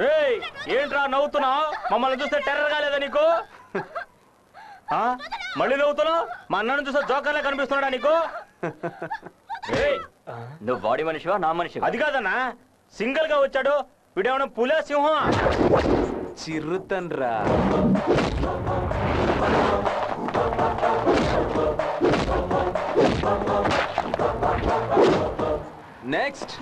ఏంట్రా నవ్వుతున్నావు? మమ్మల్ని చూస్తే టెర్రర్ కాలేదా నీకు? మళ్ళీ నవ్వుతున్నావు? మా అన్నను చూస్తే జోకర్లే కనిపిస్తున్నాడా నీకు? నువ్వు బాడీ మనిషివా నా మనిషి? అది కాదన్నా, సింగిల్ గా వచ్చాడు. వీడేమన్నా పులే సింహమా? చిరుతన్రా. నెక్స్ట్.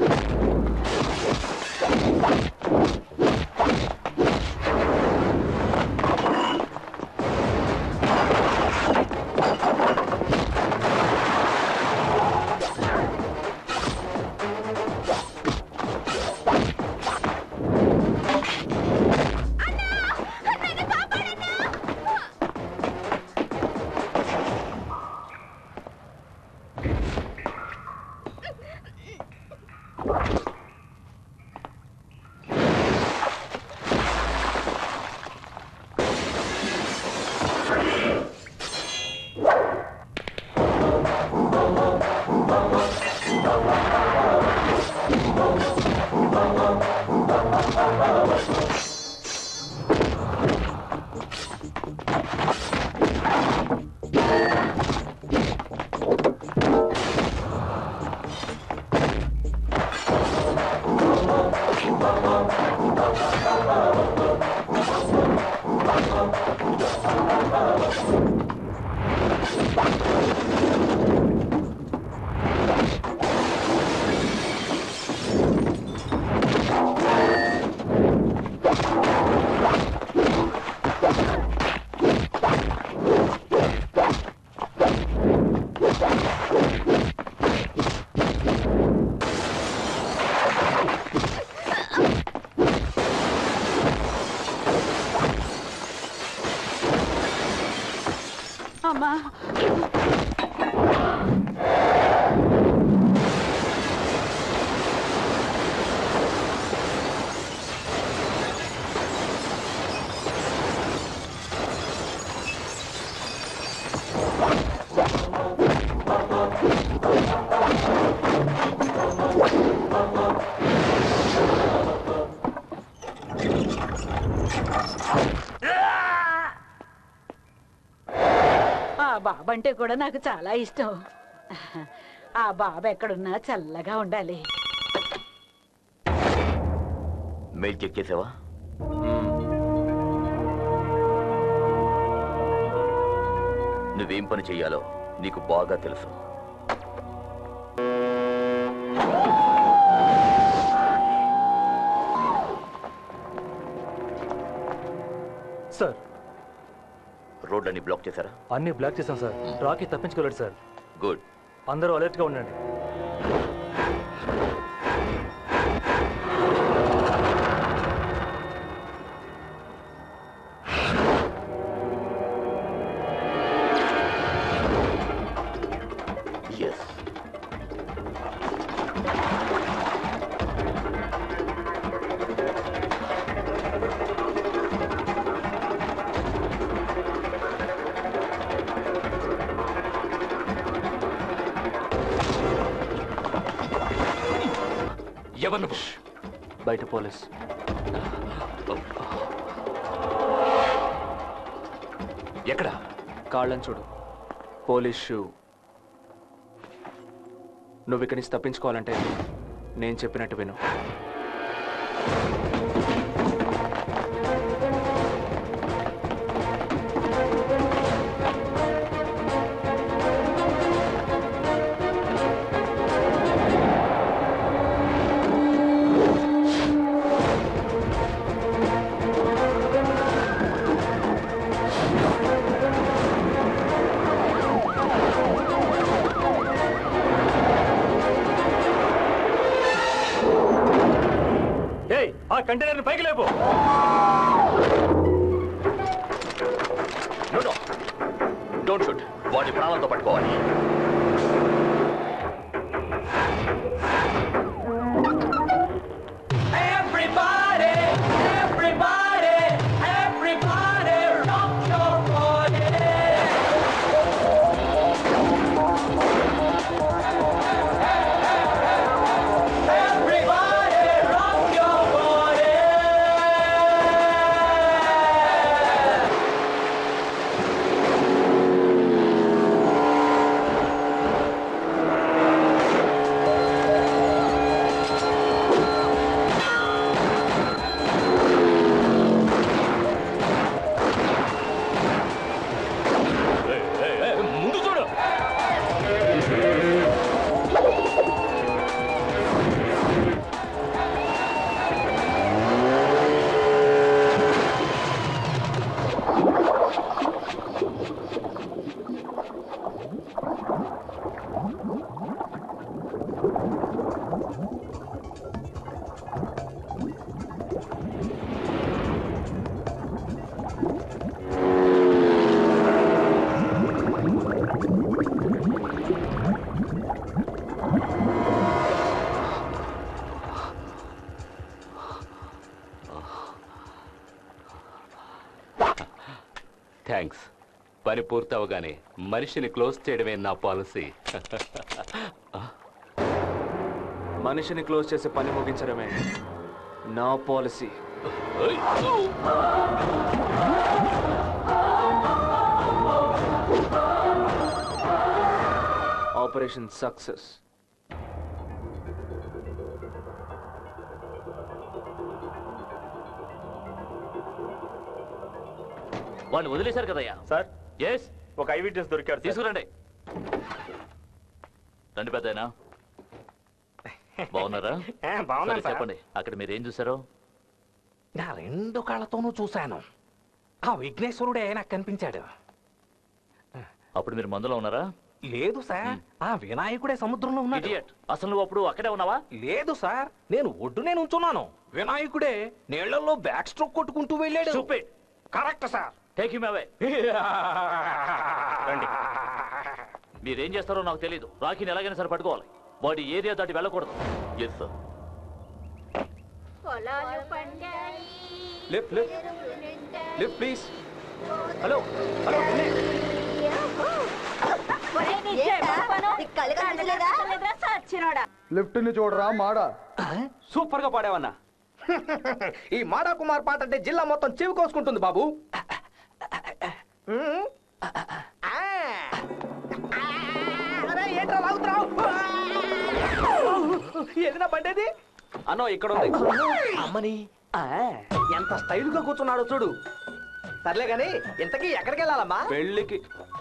అమ్మా బాబంటే కూడా నాకు చాలా ఇష్టం. ఆ బాబు ఎక్కడున్నా చల్లగా ఉండాలి. మెయిల్ చెక్ చేసావా? నువ్వేం పని చెయ్యాలో నీకు బాగా తెలుసు. సార్, రోడ్లన్నీ బ్లాక్ చేశారా? అన్ని బ్లాక్ చేశాం సార్. రాకీ తప్పించుకోలేడు సార్. గుడ్. అందరూ అలర్ట్ గా ఉండండి. ఎవరు? బయట పోలీస్. ఎక్కడ? కాళ్ళని చూడు. Police shoe. నువ్వు ఇక్కడి నుంచి తప్పించుకోవాలంటే నేను చెప్పినట్టు విను. ఆ కంటైనర్ పైకి లేపు. Don't shoot. వాడి ప్రాణాలతో పట్టుకోవాలి. థ్యాంక్స్. పని పూర్తవగానే మనిషిని క్లోజ్ చేయడమే నా పాలసీ. మనిషిని క్లోజ్ చేసే పని ముగించడమే నా పాలసీ. Operation success. వాడిని వదిలేశారు కదయ్యా. సార్ ఎస్, ఒక ఐ విట్నెస్ దొరికాడు సార్. తీసుకురండి. రండి పెద్దయినా. బాగున్నారా? బాగున్నాను సరే, సార్. చెప్పండి, అక్కడ మీరు ఏం చూసారో. నా 2 కళ్ళతోనూ చూశాను. ఆ విఘ్నేశ్వరుడే నాకు కనిపించాడు. అప్పుడు మీరు మందులో ఉన్నారా? లేదు సార్, ఆ వినాయకుడే సముద్రంలో ఉన్నాడు. ఇడియట్, అసలు నువ్వు అప్పుడు అక్కడే ఉన్నావా? లేదు సార్, నేను ఒడ్డునే నుంచున్నాను. వినాయకుడే నీళ్లలో బ్యాక్ స్ట్రోక్ కొట్టుకుంటూ వెళ్ళాడు. Stupid. Correct sir. Take him away. రండి. మీరేం చేస్తారో నాకు తెలియదు. రాఖీని ఎలాగైనా సరే పట్టుకోవాలి. వాడి ఏరియా దాటి వెళ్ళకూడదు. Yes sir. Lift lift lift please. Hello hello. Lift ని చూడరా మాడ. సూపర్ గా పాడావన్నా. ఈ మాడా కుమార్ పాట అంటే జిల్లా మొత్తం చెవి కోసుకుంటుంది బాబు. ఏంట్రా లాగుతున్నావు? ఏదైనా బండేది అన్నో ఇక్కడ ఉంది. అమ్మని ఎంత స్టైల్ గా కూర్చున్నాడో చూడు. సర్లే గాని ఇంతకీ ఎక్కడికి వెళ్ళాలమ్మా? పెళ్ళికి.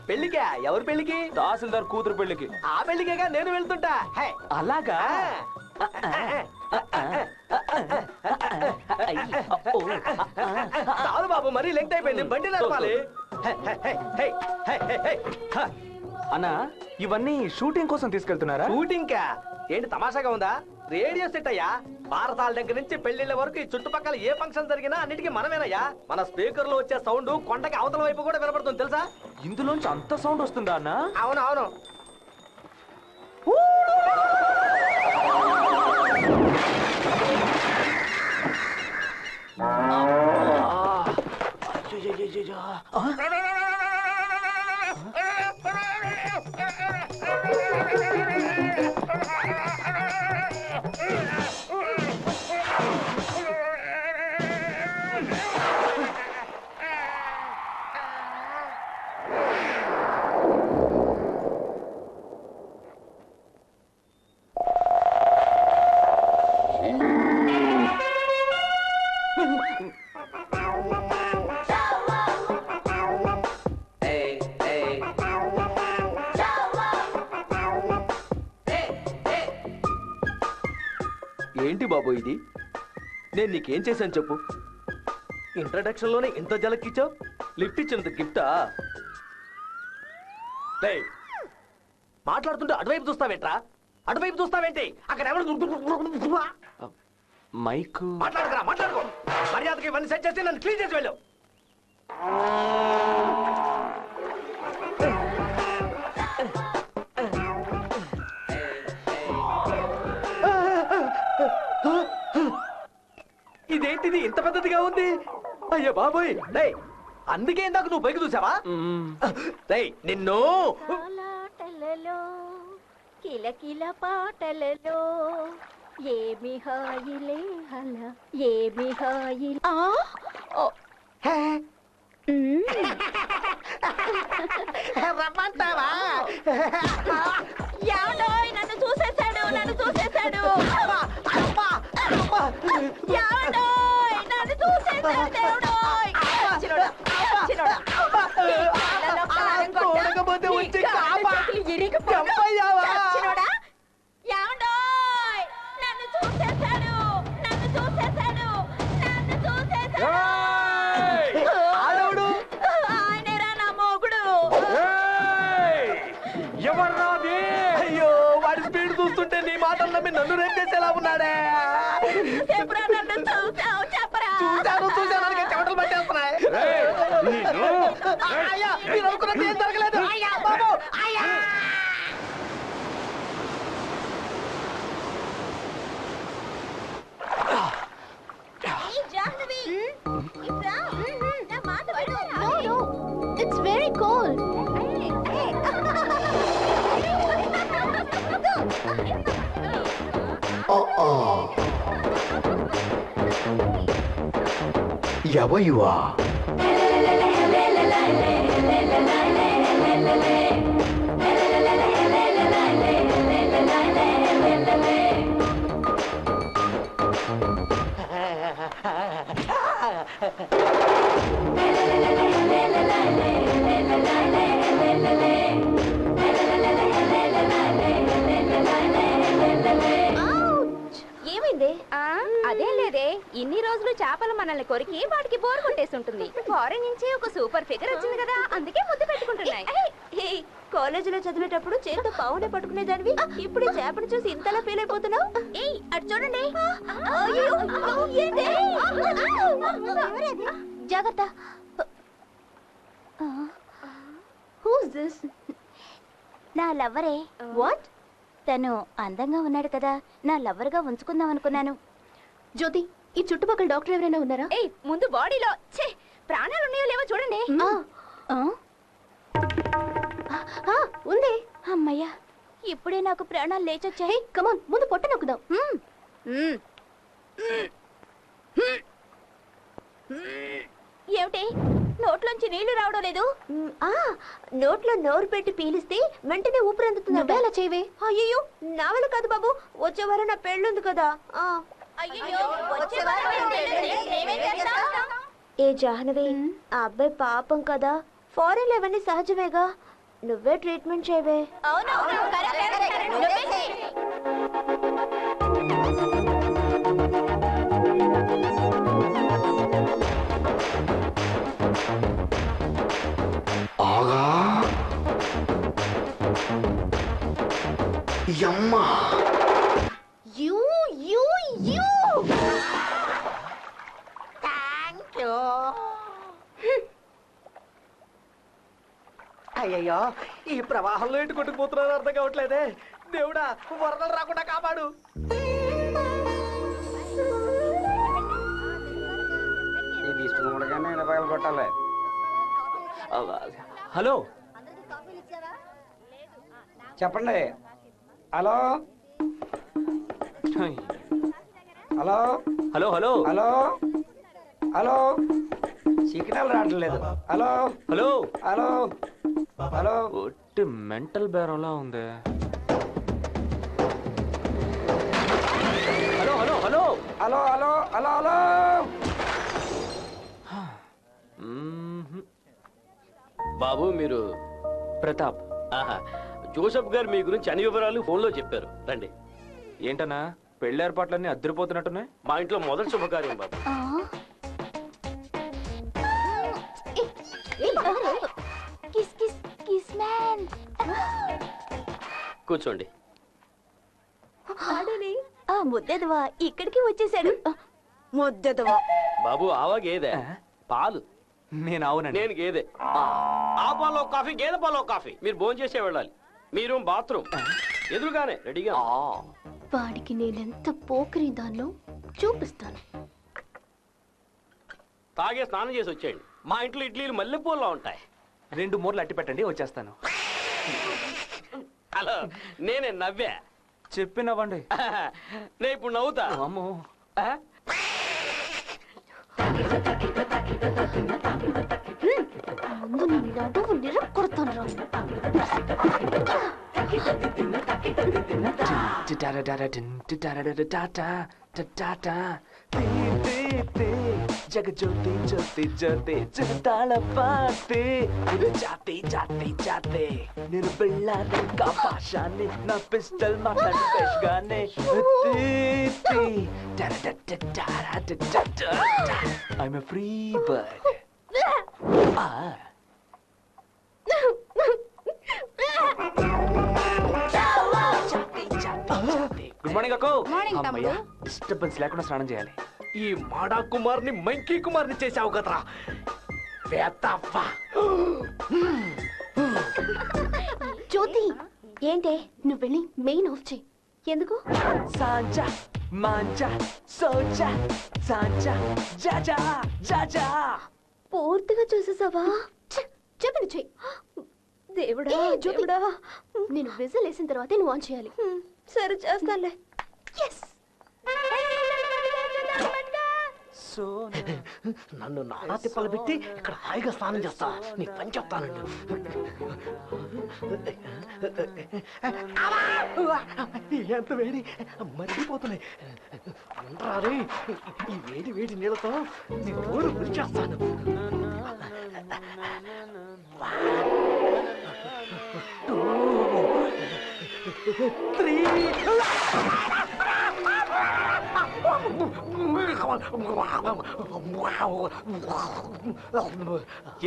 పెళ్లికా? ఎవరి పెళ్లికి? తహసీల్దార్ కూతురు పెళ్ళికి. ఆ పెళ్లికేగా నేను వెళ్తుంటా. హే. అలాగా? చాలు బాబు, మరీ లెంగ్త్ అయిపోయింది. బండి నడపాలి. అన్నా, ఇవన్నీ షూటింగ్ కోసం తీసుకెళ్తున్నారా? షూటింగ్ కా? ఏంటి తమాషాగా ఉందా? రేడియో సెట్ అయ్యా. భారతాల దగ్గర నుంచి పెళ్లిళ్ళ వరకు ఈ చుట్టుపక్కల ఏ ఫంక్షన్ జరిగినా అన్నిటికీ మనమేనయ్యా. మన స్పీకర్ లో వచ్చే సౌండ్ కొండకి అవతల వైపు కూడా వినపడుతుంది తెలుసా? ఇందులోంచి అంత సౌండ్ వస్తుందా అన్నా? అవును అవును. ఏంటి బాబు ఇది? నేను నీకేం చేశాను చెప్పు? ఇంట్రడక్షన్ లోనే ఇంత జలక్కిచ్చావు. లిఫ్ట్ ఇచ్చినంత గిఫ్టా? మాట్లాడుతుంటే అటువైపు చూస్తావేంట్రా? అటువైపు చూస్తావేంటి? అక్కడ ఎవరు? మైక్. మాట్లాడుకురా, మాట్లాడుకో. మర్యాదకి ఇవన్నీ సెట్ చేసి నన్ను క్లీన్ చేసి వెళ్ళు. ఇదేంటిది ఇంత పెద్దదిగా ఉంది? అయ్యో బాబోయ్. డై అందుకే ఇందాక నువ్వు పైకి చూసావా? డై నిన్ను కిలకిల పాటలలో ఏమి హాయిలే హల ఏమి హాయిలే. రమ్మంటావా? యావడోయ్ నన్ను చూసేశాడు, నన్ను చూసేశాడు. యావడోయ్ నన్ను చూసేశాడు దేవుడోయ్. చిన్నోడా, చిన్నోడా. చూడకపోతే వచ్చి ఇరిగిపోయావా? చిన్నోడా, యావడోయ్ నన్ను చూసేశాడు, నన్ను చూసేశాడు, నన్ను చూసేశాడు. ఆయనేరా నా మొగుడు. ఎవర్రాది? అయ్యో వాడి స్పీడ్ చూస్తుంటే నీ మాటలు నమ్మి నన్ను రేప్ చేసేలా ఉన్నాడే. చెప్పరా నన్ను చూసావు, చెప్పరా. చూశాను చూశాను చెమటలు పట్టేస్తున్నాయి. అయ్యా మీరు అనుకున్నట్టు ఏం జరగలేదు. అయ్యా బాబు, అయ్యా. జాహ్నవి, ఇట్రా. నా మాట విను. ఎవయువా ఏమైంది? అదేం లేదే, ఇన్ని రోజులు చేపలు మనల్ని కొరికి వాటికి బోర్ కొట్టేసి ఉంటుంది. ఫారెన్ నుంచి ఒక సూపర్ ఫిగర్ వచ్చింది కదా, అందుకే ముద్దు పెట్టుకుంటున్నాయి. కాలేజీలో చదివేటప్పుడు చేతితో పావునే పట్టుకునేదానివి, ఇప్పుడు ఈ చేపను చూసి ఇంతలా ఫీల్ అయిపోతున్నావు. ఏయ్ అటు చూడండి. జాగ్రత్త. Who's this? నా లవ్వరే. వాట్? తను అందంగా ఉన్నాడు కదా, నా లవ్వర్ గా ఉంచుకుందాం అనుకున్నాను. జ్యోతి, ఈ చుట్టుపక్కల డాక్టర్ ఎవరైనా ఉన్నారా? ఏయ్ ముందు బాడీలో ప్రాణాలు ఉన్నాయో లేవో చూడండి. ఉంది. అమ్మయ్యా, ఇప్పుడే నాకు ప్రాణాలు లేచొచ్చాయి. కమాన్, ముందు పొట్ట నొక్కుదాం. ఏమిటి నోట్లోంచి నీళ్లు రావడం లేదు? నోట్లో నోరు పెట్టి పీలిస్తే వెంటనే ఊపిరి అందుతుంది. అలా చేయవే. అయ్యో నా వల్ల కాదు బాబు, వచ్చే వారం నా పెళ్ళుంది కదా. ఏ జాహ్నవి, ఆ అబ్బాయి పాపం కదా, ఫారెన్ ఇవన్నీ సహజమేగా, నువ్వే ట్రీట్మెంట్ చేయవే. ఆగా యమ్మా you you you thank you. అయ్యయ్యో, ఈ ప్రవాహంలో ఇటు కొట్టుకుపోతున్నాను అర్థం కావట్లేదే. దేవుడా, వరదలు రాకుండా కాపాడు. కొట్టాలి. హలో చెప్పండి. Hello hello hello hello hello hello signal రావట్లేదు. Hello hello hello hello. ఒట్టి మెంటల్ బేరంలా ఉంది. Hello hello hello hello hello hello hello. బాబు మీరు ప్రతాప్. ఆహా, జోసఫ్ గారు మీ గురించి అన్ని వివరాలు ఫోన్లో చెప్పారు. రండి. ఏంటన్నా పెళ్లి ఏర్పాట్లన్నీ అద్దరిపోతున్నట్టున్నాయి? మా ఇంట్లో మొదటి శుభకార్యం బాబు. Kiss kiss kiss man. కూర్చోండి. ఆ ముద్దెదవా ఇక్కడికి వచ్చేసాడు. ముద్దెదవా బాబు, ఆవా గేదె, పాలు. నేను అవునండి. నేను గేదె. ఆ పాలో కాఫీ, గేదె పాలో కాఫీ. మీరు భోజనం చేసే వెళ్ళాలి. మీ రూమ్ బాత్రూమ్ ఎదురుగానే రెడీగా. వాడికి నేనెంత పోకిరి దాన్నో చూపిస్తాను. తాగే స్నానం చేసి వచ్చేయండి. మా ఇంట్లో ఇడ్లీలు మల్లెపూల్లో ఉంటాయి. 2 మూరలు అట్టి పెట్టండి, వచ్చేస్తాను. హలో, నేనే నవ్వా. చెప్పినవ్వండి. నేను ఇప్పుడు నవ్వుతా. అమ్మో. ముందు నీ నడువు నిరక్కొడతాను రా. జగజ్యోతి జ్యోతి జ్యోతి జగతాళ పాతే జాతి జాతి జాతి నేను వెళ్ళాలి కాపాషాన్ని నా పిస్టల్ మాట్లాడి ఫ్రెష్ గానే I'm a free bird. Good morning అక్కో. అమ్మయ్య, డిస్టర్బెన్స్ లేకుండా స్నానం చేయాలి. ఈ మాడా కుమార్ని మంకీ కుమార్ని చేసావు కదరా. జ్యోతి, ఏంటే నువ్వు వెళ్ళి మెయిన్ ఆఫ్ చేయి. ఎందుకు? సాంజా మాంజా సోజా సాంజా జాజా జాజా. పూర్తిగా చూసేసావా? చెప్పండి చెయ్యి. దేవుడా దేవుడా, నేను విజిల్ వేసిన తర్వాతే నువ్వు ఆన్ చేయాలి. సరే చేస్తానులే. నన్ను నానా తిప్పలు పెట్టి ఇక్కడ హాయిగా స్నానం చేస్తా నీకు పని చెప్తానండి. ఎంత వేడి మర్చిపోతున్నాయి. ఉండరారే, ఈ వేడి వేడి నీళ్ళతో నీ ఊరు పిలిచేస్తాను.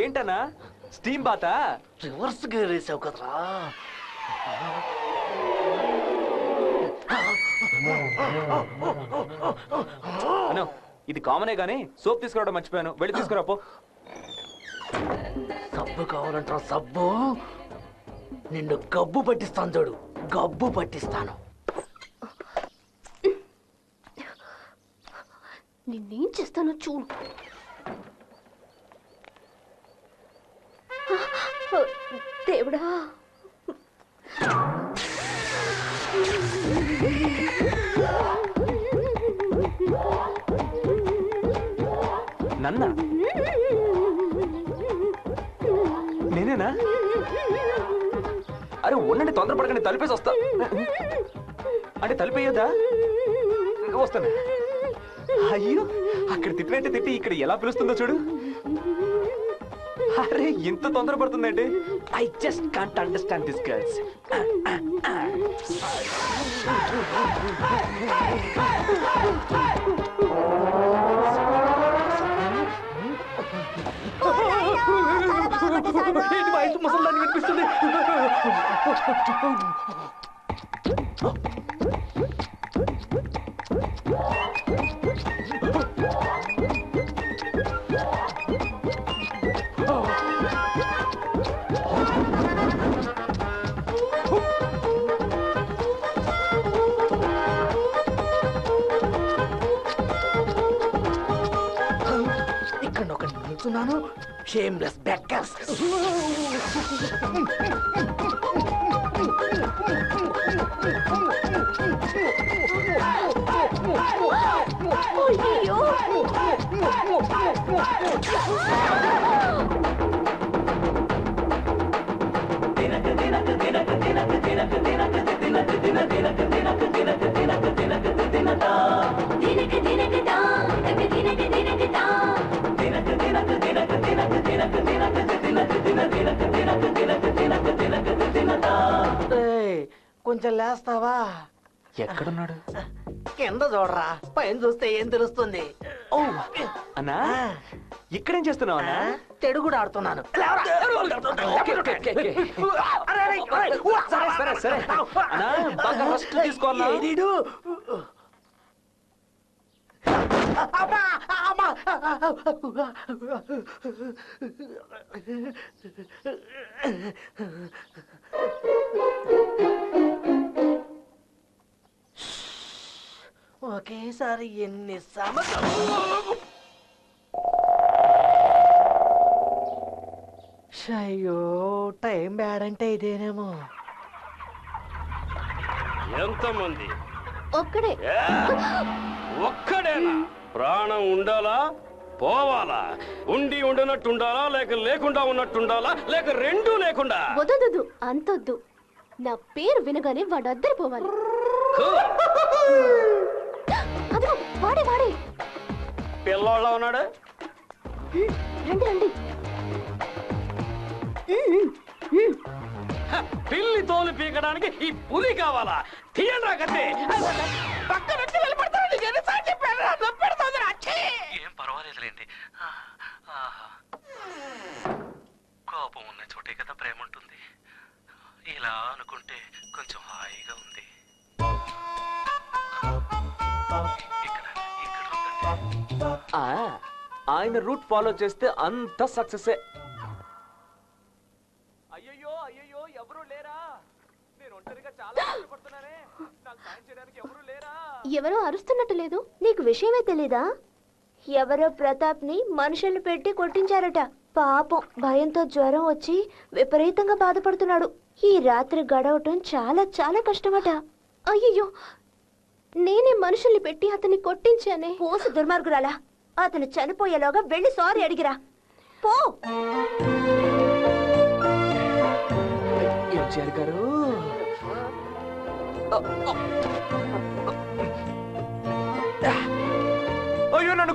ఏంటన్నా స్టీమ్ బాతా? రివర్స్ గేర్ వేసావు కదరా. అను ఇది కామనే గానీ సోప్ తీసుకురావడం మర్చిపోయాను, వెళ్ళి తీసుకురాపో. సబ్బు కావాలంటారా? సబ్బు నిన్ను గబ్బు పట్టిస్తాను చూడు, గబ్బు పట్టిస్తాను. నిన్నేం చేస్తానో చూడు. దేవుడా, నన్న నేనేనా? అరే ఉండండి, తొందరపడకండి, తలిపేసి వస్తా. అంటే తలిపేయొద్దా? వస్తాను. అయ్యో, అక్కడ తిట్టినట్టు తిట్టి ఇక్కడ ఎలా పిలుస్తుందో చూడు. అరే ఇంత తొందరపడుతుందండి. I just can't understand this girls. ఏంటి వయసు ముసలిదాన్ని వినిపిస్తుంది? ఇక్కడ ఒకటి నిల్చున్నాను. Shameless beggars. అయ్యో, కొంచెం లేస్తావా? ఎక్కడున్నాడు? కింద చూడరా, పైన చూస్తే ఏం తెలుస్తుంది? ఓ అన్నా, ఇక్కడేం చేస్తున్నావు అన్నా? చెడుగుడు ఆడుతున్నాను. సరే సరే సరే అన్నా, బాగా రెస్ట్ తీసుకోవాలా? ఏడీడు? అమ్మా, అమ్మా. ఒకేసారి ఎన్ని అయ్యో, టైం బ్యాడ్ అంటే ఇదేనేమో. ఎంతమంది? ఒక్కడే. ఒక్కడేనా? ప్రాణం ఉండాలా పోవాలా? ఉండి ఉండనట్టు ఉండాలా, లేక లేకుండా ఉన్నట్టు ఉండాలా, లేక రెండూ లేకుండా? వదదు, అంతొద్దు. నా పేరు వినగానే వాడు అద్దరిపోవాలి. అదిగో వాడే వాడే. పిల్లోళ్ళ ఉన్నాడు. రండి రండి. పిల్లి తోలు పీకడానికి ఈ పులి కావాలా? తీయండి కత్తి. పక్కన ఏం పర్వాలేదులేండి. కోపం ఉన్న చోటే కదా ప్రేమ ఉంటుంది. ఇలా అనుకుంటే కొంచెం హాయిగా ఉంది. ఆయన రూట్ ఫాలో చేస్తే అంత సక్సెస్. అయ్యో అయ్యో, ఎవరు లేరా? నేను ఒంటరిగా చాలా కష్టపడుతున్నానే. నాకు సాయం చేయడానికి ఎవరు లేరా? ఎవరో అరుస్తున్నట్టు లేదు. నీకు విషయమే తెలీదా? ఎవరో ప్రతాప్ ని మనుషుల్ని పెట్టి కొట్టించారట. పాపం భయంతో జ్వరం వచ్చి విపరీతంగా బాధపడుతున్నాడు. ఈ రాత్రి గడవటం చాలా చాలా కష్టమట. అయ్యో, నేనే మనుషుల్ని పెట్టి అతన్ని కొట్టించానే. పోసి దుర్మార్గురాలా, అతను చనిపోయేలోగా వెళ్ళి సారీ అడిగిరా పో. ఎంజిఆర్ గారు అయ్యో నన్ను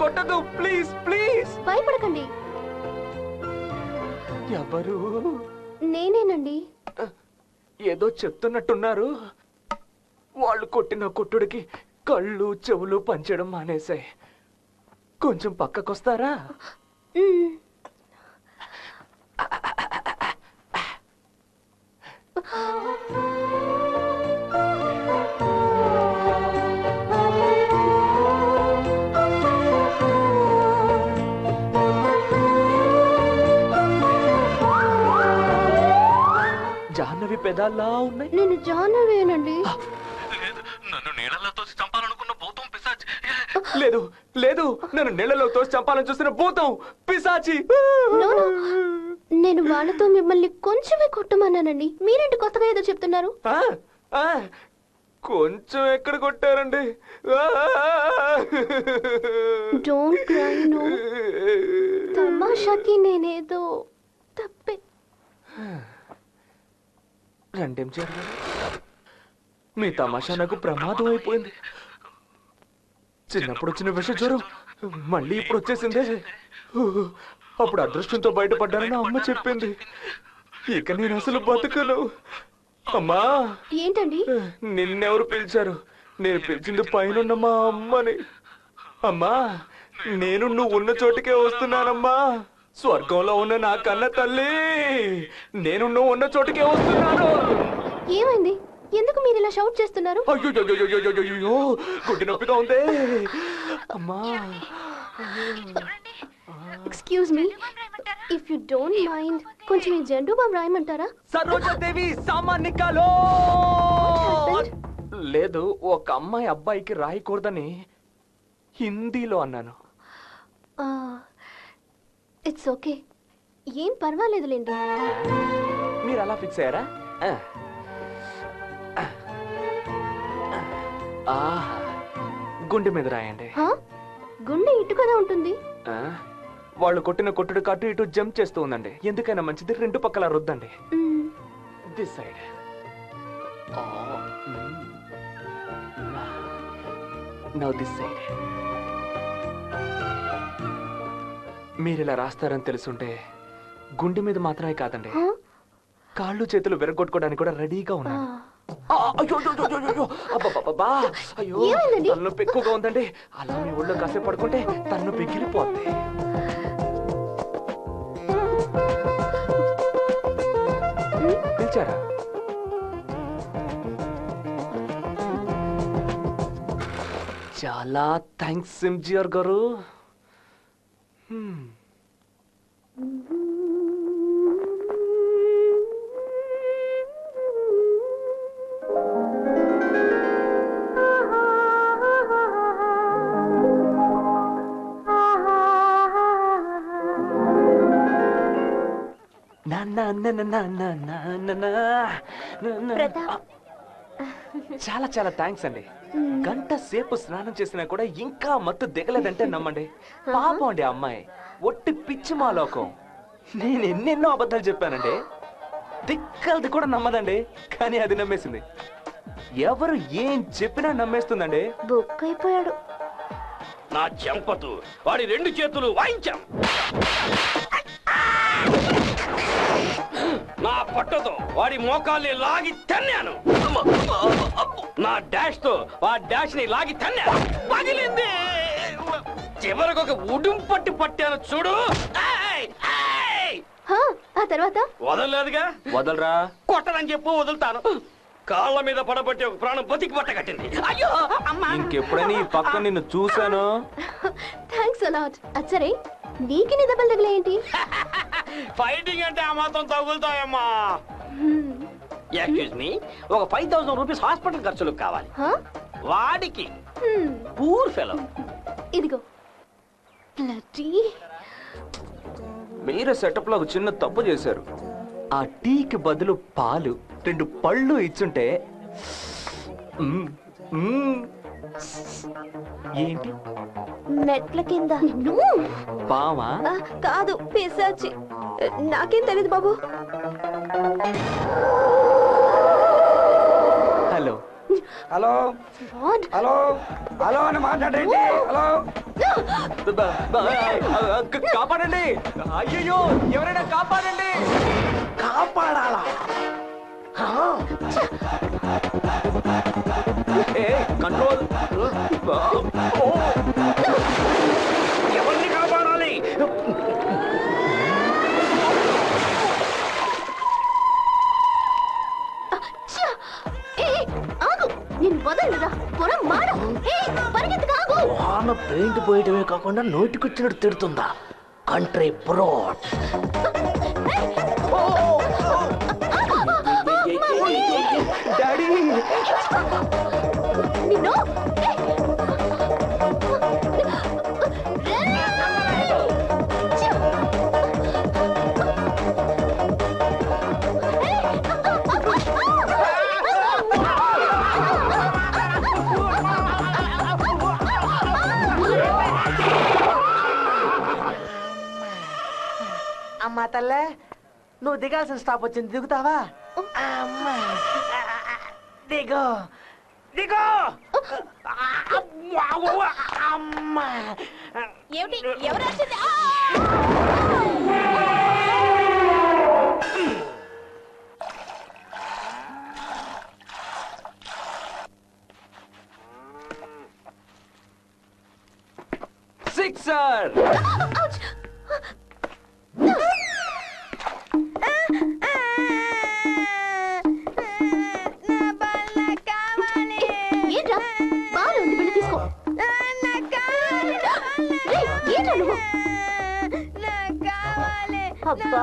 కొట్టదు ప్లీజ్ ప్లీజ్. భయపడకండి, ఎవరు? నేనేనండి. ఏదో చెప్తున్నట్టున్నారు. వాళ్ళు కొట్టిన కొట్టుడికి కళ్ళు చెవులు పంచడం మానేశాయి. కొంచెం పక్కకొస్తారా? జాహ్నవి పెదాల్లా ఉన్నాయి. నేను జాహ్నవేనండి. నన్ను నీళ్ళలో తోసి చంపాలనుకున్న భూతం పిశాచి. లేదు లేదు, నన్ను నీళ్ళలో తోసి చంపాలని చూసిన భూతం పిశాచి. నేను వాళ్ళతో మిమ్మల్ని కొంచెమే కొట్టమన్నానండి. మీరేంటి కొత్తగా ఏదో చెప్తున్నారు? కొంచెం ఎక్కడ కొట్టారండి? Don't cry. నో, తమాషాకి నేనేదో తప్పే. రెండేం జరిగింది? మీ తమాషా నాకు ప్రమాదం అయిపోయింది. చిన్నప్పుడు వచ్చిన విష జ్వరం మళ్ళీ ఇప్పుడు వచ్చేసిందే. అప్పుడు అదృష్టంతో బయటపడ్డానని అమ్మ చెప్పింది. ఇక నేను అసలు బతుకను. అమ్మా. ఏంటండి? నిన్నెవరు పిలిచారు? నేను పిలిచింది పైన మా అమ్మని. అమ్మా, నేను నువ్వు ఉన్న చోటుకే వస్తున్నానమ్మా. స్వర్గంలో ఉన్న నా కన్న తల్లి, నేను నువ్వు ఉన్న చోటుకే వస్తున్నాను. ఏమైంది? ఎందుకు మీరు ఇలా షౌట్ చేస్తున్నారు? అయ్యో, గుడ్డి నొప్పిగా ఉంది అమ్మా. Excuse me, if you don't mind కొంచెం ఈ జెండు బామ్ రాయమంటారా? సరోజాదేవి సామాన్ నికాలో. లేదు, ఒక అమ్మాయి అబ్బాయికి రాయకూడదని హిందీలో అన్నాను. ఇట్స్ ఓకే, ఏం పర్వాలేదులేండి. మీరు అలా ఫిక్స్ అయ్యారా? గుండె మీద రాయండి. గుండె ఇటు కదా ఉంటుంది. వాళ్ళు కొట్టిన కొట్టుడు కట్టు ఇటు జంప్ చేస్తూ ఉందండి. ఎందుకైనా మంచిది రెండు పక్కల రుద్దండి. This side. Now this side. మీరు ఇలా రాస్తారని తెలుసుంటే గుండె మీద మాత్రమే కాదండి, కాళ్ళు చేతులు విరగొట్టుకోవడానికి కూడా రెడీగా ఉన్నాను. తలనొప్పి ఎక్కువగా ఉందండి. అలా మీ ఒళ్ళో కాసేపు పడుకుంటే తలనొప్పి గిలిపోద్ది. పిలిచారా? చాలా థ్యాంక్స్ ఎంజిఆర్ గారు. చాలా చాలా థ్యాంక్స్ అండి. గంట సేపు స్నానం చేసినా కూడా ఇంకా మత్తు దిగలేదంటే నమ్మండి. పాపం అండి అమ్మాయి, ఒట్టి పిచ్చి మా లోకం. నేను ఎన్నెన్నో అబద్ధాలు చెప్పానండి, దిక్కలది కూడా నమ్మదండి. కానీ అది నమ్మేసింది. ఎవరు ఏం చెప్పినా నమ్మేస్తుందండి. బుక్ అయిపోయాడు. నా చెంపతు వాడి రెండు చేతులు వాయించాం. నా పట్టుతో వాడి మోకాల్ని లాగి తన్నాను. నా డాష్ తో వాడి డాష్ ని లాగి తన్నాను. పగిలింది. చివరికి ఒక ఉడుం పట్టాను చూడు. ఆ తర్వాత వదలలేదుగా. వదలరా. కొట్టనని చెప్పు, వదులుతాను. కాళ్ళ మీద పడబట్టి ఒక ప్రాణం బతికి పట్ట కట్టింది. అయ్యో అమ్మా. ఇంకెప్పుడైనా ఈ పక్క నిన్ను చూశాను. Thanks a lot. అచ్చరే, నీకు నీ దెబ్బలు తగిలేంటి? ఫైటింగ్ అంటే ఆ మాత్రం తగులుతాయమ్మా. ఎక్స్క్యూజ్ మీ, ఒక 5000 రూపీస్ హాస్పిటల్ ఖర్చులకు కావాలి. వాడికి పూర్ ఫెలో. ఇదిగో. మీరే సెటప్ లో ఒక చిన్న తప్పు చేశారు. ఆ టీకి బదులు పాలు 2 పళ్ళు ఇచ్చుంటే ఏంటి మెట్ల కింద పామా? కాదు పిశాచి. నాకేం తెలియదు బాబు. హలో హలో హలో హలో అని మాట్లాడండి. హలో కాపాడండి, అయ్యో ఎవరైనా కాపాడండి. కాపాడాలా? కంట్రోల్. ఎవరిని కాపాడాలి? నేను వదలరా పొలం మాడ. పరిగెత్తు కాగు. వాన పెయింట్ పోయటమే కాకుండా నోటికొచ్చినట్టు తిడుతుందా? Country bread. డాడీ నిన్ను అమ్మా తల్లే, నువ్వు దిగాల్సిన స్టాప్ వచ్చింది, దిగుతావా? అమ్మా దిగో దిగో. అమ్మా ఏమిటి? ఎవరు వచ్చింది? సిక్సర్. ఏంట్రా బాల్ ఉంది, వెళ్ళి తీసుకో. అబ్బా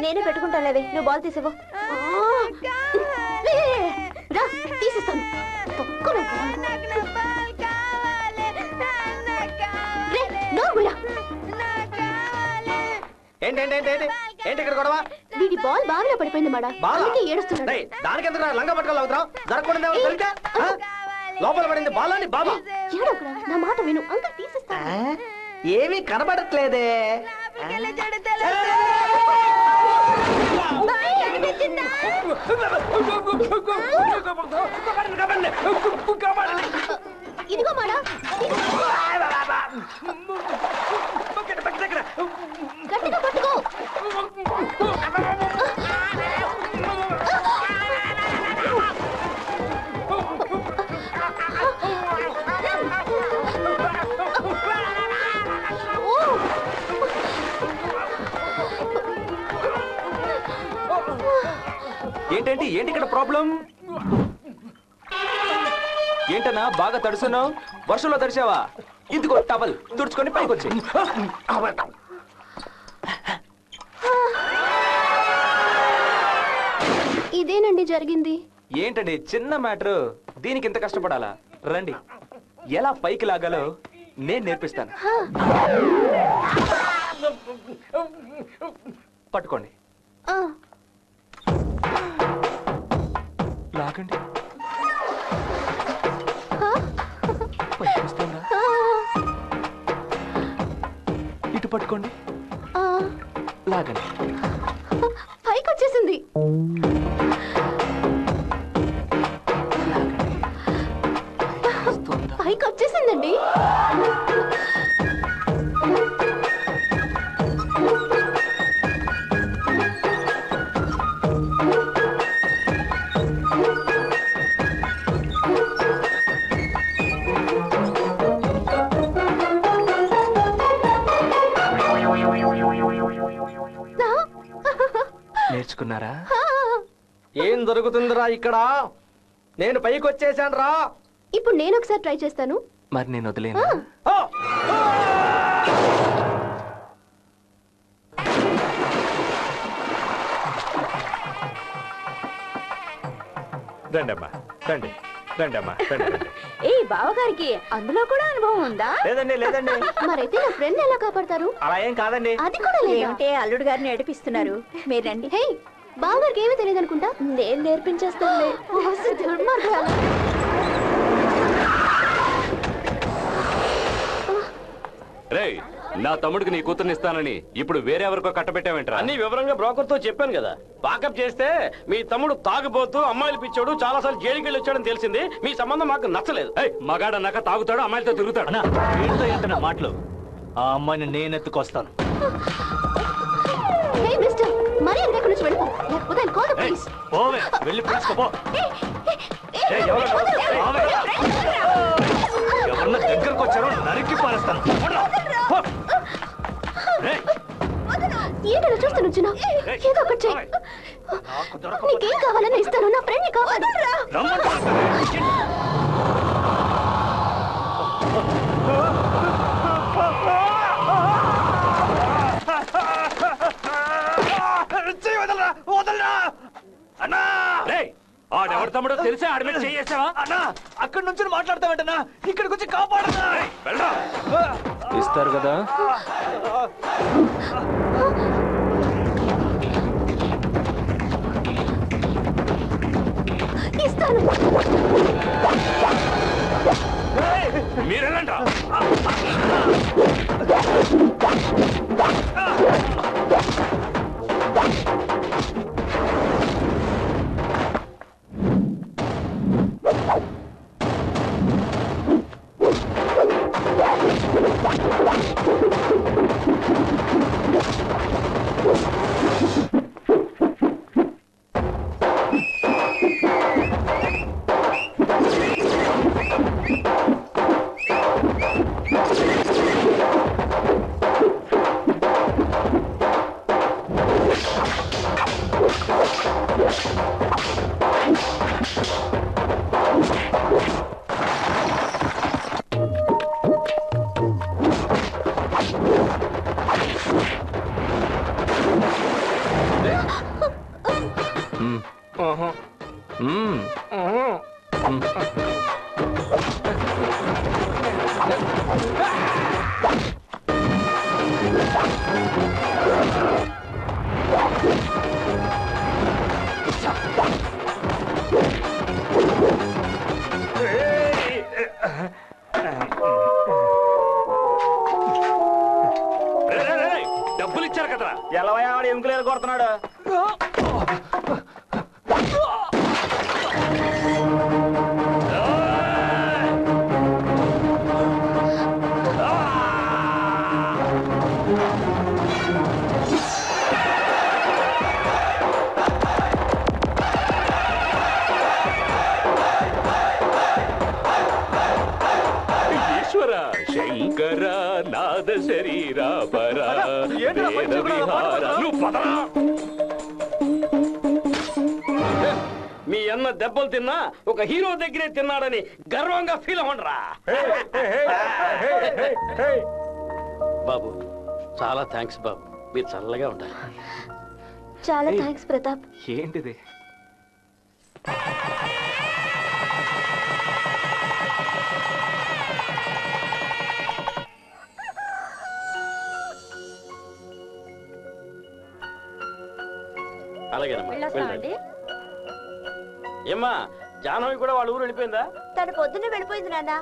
నేనే పెట్టుకుంటానులేవే, నువ్వు బాల్ తీసేవో. తీసిస్తాను. ఏంటి ఇక్కడ గొడవ? వీడి బాల్ బావిలో పడిపోయింది మేడం. అందుకే ఏడుస్తున్నాడు. దానికి ఎందుకు లంగా పట్టుకోవాలి అవుతావు? జరగకూడదు తెలితే లోపల పడింది బాలాని బాబా. ఏడవకురా, నా మాట విను. అంకుల్ తీసిస్తాను. ఏమీ కనబడట్లేదే. ఇదిగో మాడా, గట్టిగా పట్టుకో. ఏంటంటే ఏంటి ఇక్కడ ప్రాబ్లం? ఏంటన్నా బాగా తడుస్తున్నావు? వర్షంలో తడిచావా? ఇదిగో టవల్ తుడుచుకొని పైకి వచ్చి. ఇదేనండి జరిగింది. ఏంటండి చిన్న మ్యాటర్, దీనికి ఇంత కష్టపడాలా? రండి, ఎలా పైకి లాగాలో నేను నేర్పిస్తాను. పట్టుకోండి, లాగండి. పైకి వస్తుందా? ఇటు పట్టుకోండి, లాగండి. పైకి వచ్చేసింది. పైకి వచ్చేసిందండి. నేర్చుకున్నారా? ఏం జరుగుతుందిరా ఇక్కడ? నేను పైకి వచ్చేసాను రా. ఇప్పుడు నేను ఒకసారి ట్రై చేస్తాను. మరి నేను వదిలేను. రండమ్మా, రండి రండమ్మా, రండి. ఏ బావగారికి అందులో కూడా అనుభవం ఉందా? లేదండి లేదండి. మరైతే నా ఫ్రెండ్ ఎలా కాపాడతారు? అలా ఏం కాదండి. అది కూడా లేదంటే అల్లుడు గారిని నడిపిస్తున్నారు. మీరు రండి. హే, బావగారికి ఏమీ తెలియదు అనుకుంటా. నేను నేర్పించేస్తాను. రేయ్, నా తమ్ముడికి నీ కూతుర్ని ఇస్తానని ఇప్పుడు వేరే ఎవరికో కట్టబెట్టావేంట్రా? అన్ని వివరంగా బ్రోకర్ తో చెప్పాను కదా. వాకప్ చేస్తే మీ తమ్ముడు తాగుబోతూ అమ్మాయిలు పిచ్చాడు, చాలాసార్లు జైలుకి వెళ్ళి వచ్చాడని తెలిసింది. మీ సంబంధం మాకు నచ్చలేదు. ఏయ్, మగాడన్నాక తాగుతాడు, అమ్మాయిలతో తిరుగుతాడు. అన్నా వీళ్ళతో ఏంటన్నా మాటలు? ఆ అమ్మాయిని నేను ఎత్తుకొస్తాను. హే మిస్టర్, మరి ఎక్కడి నుంచి వెళ్ళిపో, లేకపోతే I'll call the police. పోవే, వెళ్ళి పిలుచుకోపో. ఎవరన్నా దగ్గరకు వచ్చారో నరికి పారేస్తాను. ఏంటో చూస్తాను వచ్చినా, ఏదో ఒకటి చెయ్యి. నీకేం కావాలని ఇస్తాను, నా ఫ్రెండ్ ని కావాలి. ఆడెవరి తమ్ముడో తెలిసే ఆడి మీద చేయేసావా? అన్నా అక్కడి నుంచి మాట్లాడతావేంటన్నా, ఇక్కడికి వచ్చి కాపాడన్నా. ఇస్తారు కదా. ఇస్తాను. మీరెళ్ళండి. డబ్బులు ఇచ్చారు కదరా? ఎలా వాడు ఎముకలు కొడుతున్నాడు. శంకర నాద శరీరా పరా వేద విహార. మీ అన్న దెబ్బలు తిన్నా ఒక హీరో దగ్గరే తిన్నాడని గర్వంగా ఫీల్ అవ్వండిరా. బాబు చాలా థ్యాంక్స్ బాబు, మీరు చల్లగా ఉంటారు. చాలా థ్యాంక్స్ ప్రతాప్. ఏంటిది? అలాగేనమ్మా. ఏమ్మా, జాహ్నవి కూడా వాళ్ళ ఊరు వెళ్ళిపోయిందా? తను పొద్దున్నే వెళ్ళిపోయింది నాన్న.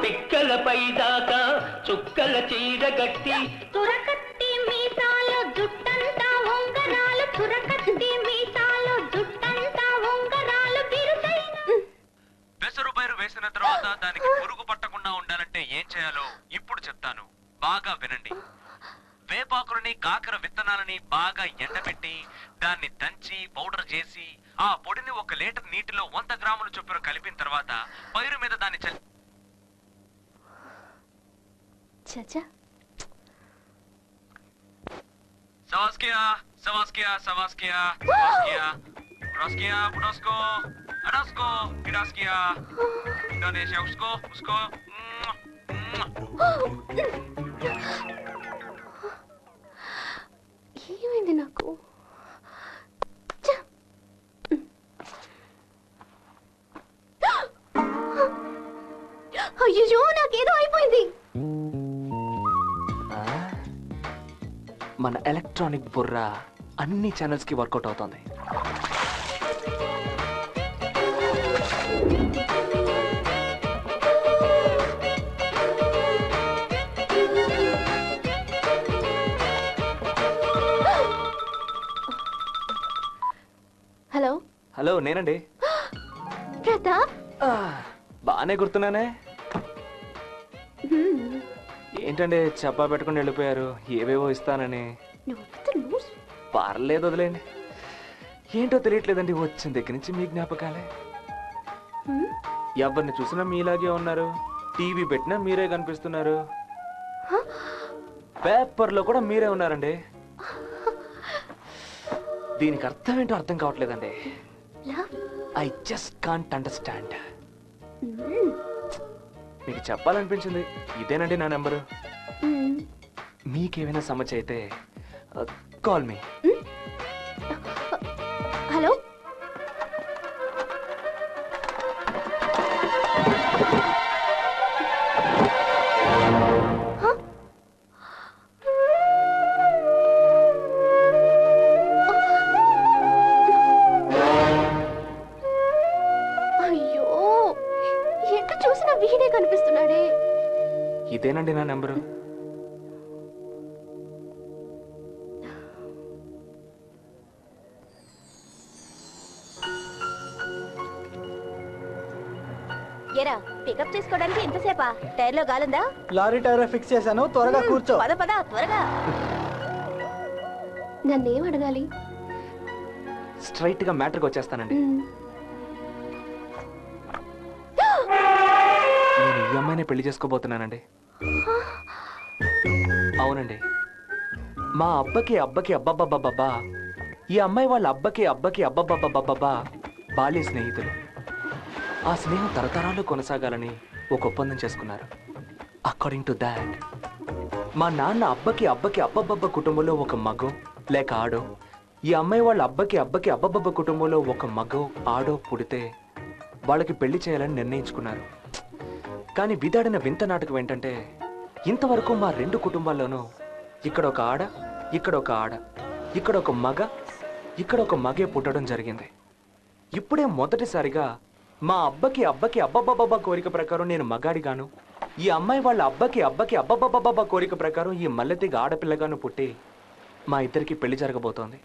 పిక్కలపై దాకా చుక్కల చీర గట్టి తురకత్తి మీసాలో జుట్టంతా ఉంగరాలు, తురకత్తి మీసాలో జుట్టంతా ఉంగరాలు, బిరుసైన పెసరు పైరు వేసిన తర్వాత దానికి పురుగు పట్టకుండా ఉండాలంటే ఏం చేయాలో ఇప్పుడు చెప్తాను, బాగా వినండి. వేపాకులని కాకర విత్తనాలని బాగా ఎండబెట్టి దాన్ని దంచి పౌడర్ చేసి ఆ పొడిని 1 లీటర్ నీటిలో 100 గ్రాముల చొప్పున కలిపిన తర్వాత పైరు మీద దాన్ని చల్లి సవాస్కియా సవాస్కియా సవాస్కియా సవాస్కియా Roskia, Budosko, Adasko, Kidaskia, Indonesia, Usko, Usko. ఏమైంది నాకు? అయ్యో, నాకేదో అయిపోయింది. మన ఎలక్ట్రానిక్ బుర్ర అన్ని ఛానల్స్ కి వర్కౌట్ అవుతుంది. హలో హలో, నేనండి. ప్రతాప్. బాగానే గుర్తున్నానే. ఏంటండి చెప్పా పెట్టుకుని వెళ్ళిపోయారు, ఏవేవో ఇస్తానని. పర్లేదు, వదిలేండి. ఏంటో తెలియట్లేదండి, వచ్చిన దగ్గర నుంచి మీ జ్ఞాపకాలే. ఎవరిని చూసినా మీలాగే ఉన్నారు, టీవీ పెట్టినా మీరే కనిపిస్తున్నారు, పేపర్లో కూడా మీరే ఉన్నారండి. దీనికి అర్థం ఏంటో అర్థం కావట్లేదండి. I just can't understand. మీకు చెప్పాలనిపించింది, ఇదేనండి నా నెంబరు. మీకేమైనా సమస్య అయితే కాల్ మీ. హలో, అయ్యో, ఎక్కడ చూసినా వీడే కనిపిస్తున్నాడే. ఇదేనండి నా నెంబరు. ఎరా, పికప్ చేసుకోవడానికి ఎంతసేపా? టైర్లో గాలుందా? లారీ టైర్ ఫిక్స్ చేశాను, త్వరగా కూర్చో. పద పద, త్వరగా. నన్నేం అడగాలి? స్ట్రైట్ గా మ్యాటర్కి వచ్చేస్తానండి. నేను ఈ అమ్మాయిని పెళ్లి చేసుకోబోతున్నానండి. అవునండి, మా అబ్బకి అబ్బబ్బబ్బబ్బా, ఈ అమ్మాయి వాళ్ళ అబ్బకి అబ్బబ్బబ్బబ్బా బాల్య స్నేహితులు. ఆ స్నేహం తరతరాలు కొనసాగాలని ఒక ఒప్పందం చేసుకున్నారు. అకార్డింగ్ టు దాట్, మా నాన్న అబ్బకి అబ్బబ్బబ్బ కుటుంబంలో ఒక మగం లేక ఆడో, ఈ అమ్మాయి వాళ్ళ అబ్బకి అబ్బబ్బబ్బ కుటుంబంలో ఒక మగం ఆడో పుడితే వాళ్ళకి పెళ్లి చేయాలని నిర్ణయించుకున్నారు. కానీ విధాడిన వింత నాటకం ఏంటంటే, ఇంతవరకు మా రెండు కుటుంబాల్లోనూ ఇక్కడ ఒక ఆడ, ఇక్కడ ఒక ఆడ, ఇక్కడ ఒక మగ, ఇక్కడ ఒక మగే పుట్టడం జరిగింది. ఇప్పుడే మొదటిసారిగా మా అబ్బకి అబ్బబ్బబ్బ కోరిక ప్రకారం నేను మగాడిగాను, ఈ అమ్మాయి వాళ్ళ అబ్బకి అబ్బబ్బబ్బ కోరిక ప్రకారం ఈ మల్లెతిగ ఆడపిల్లగాను పుట్టి మా ఇద్దరికి పెళ్లి జరగబోతోంది.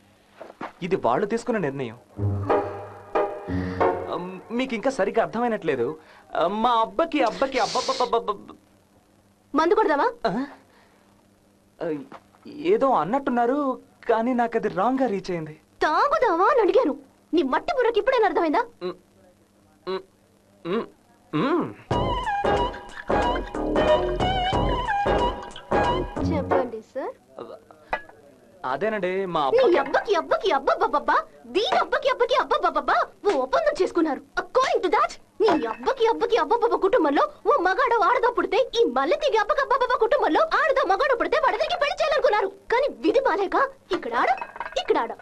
ఇది వాళ్ళు తీసుకున్న నిర్ణయం. మీకు ఇంకా సరిగ్గా అర్థమైనట్లేదు. మా అబ్బకి అబ్బబ్బబ్బ మందు కొడదామా? ఏదో అన్నట్టున్నారు, కానీ నాకు అది రాంగ్ గా రీచ్ అయింది. తాగుదావా అని అడిగాను. నీ మట్టి బుర్రకి ఇప్పుడేనా అర్థమైందా? చెప్పండి సార్. అదేనండి, మా నీ అబ్బకి అబ్బబ్బబ్బా, దీని అబ్బకి అబ్బబ్బబ్బా ఓ ఒప్పందం చేసుకున్నారు. అకార్డింగ్ టు దాట్, నీ అబ్బకి అబ్బబ్బబ్బ కుటుంబంలో ఓ మగాడో ఆడదో పుడితే, ఈ మల్లెతిగి అబ్బబ్బబ్బ కుటుంబంలో ఆడదో మగాడో పుడితే వాళ్ళకి పెళ్లి చేయాలనుకున్నారు. కానీ విధి బాలేక ఇక్కడ ఆడ, ఇక్కడ ఆడ,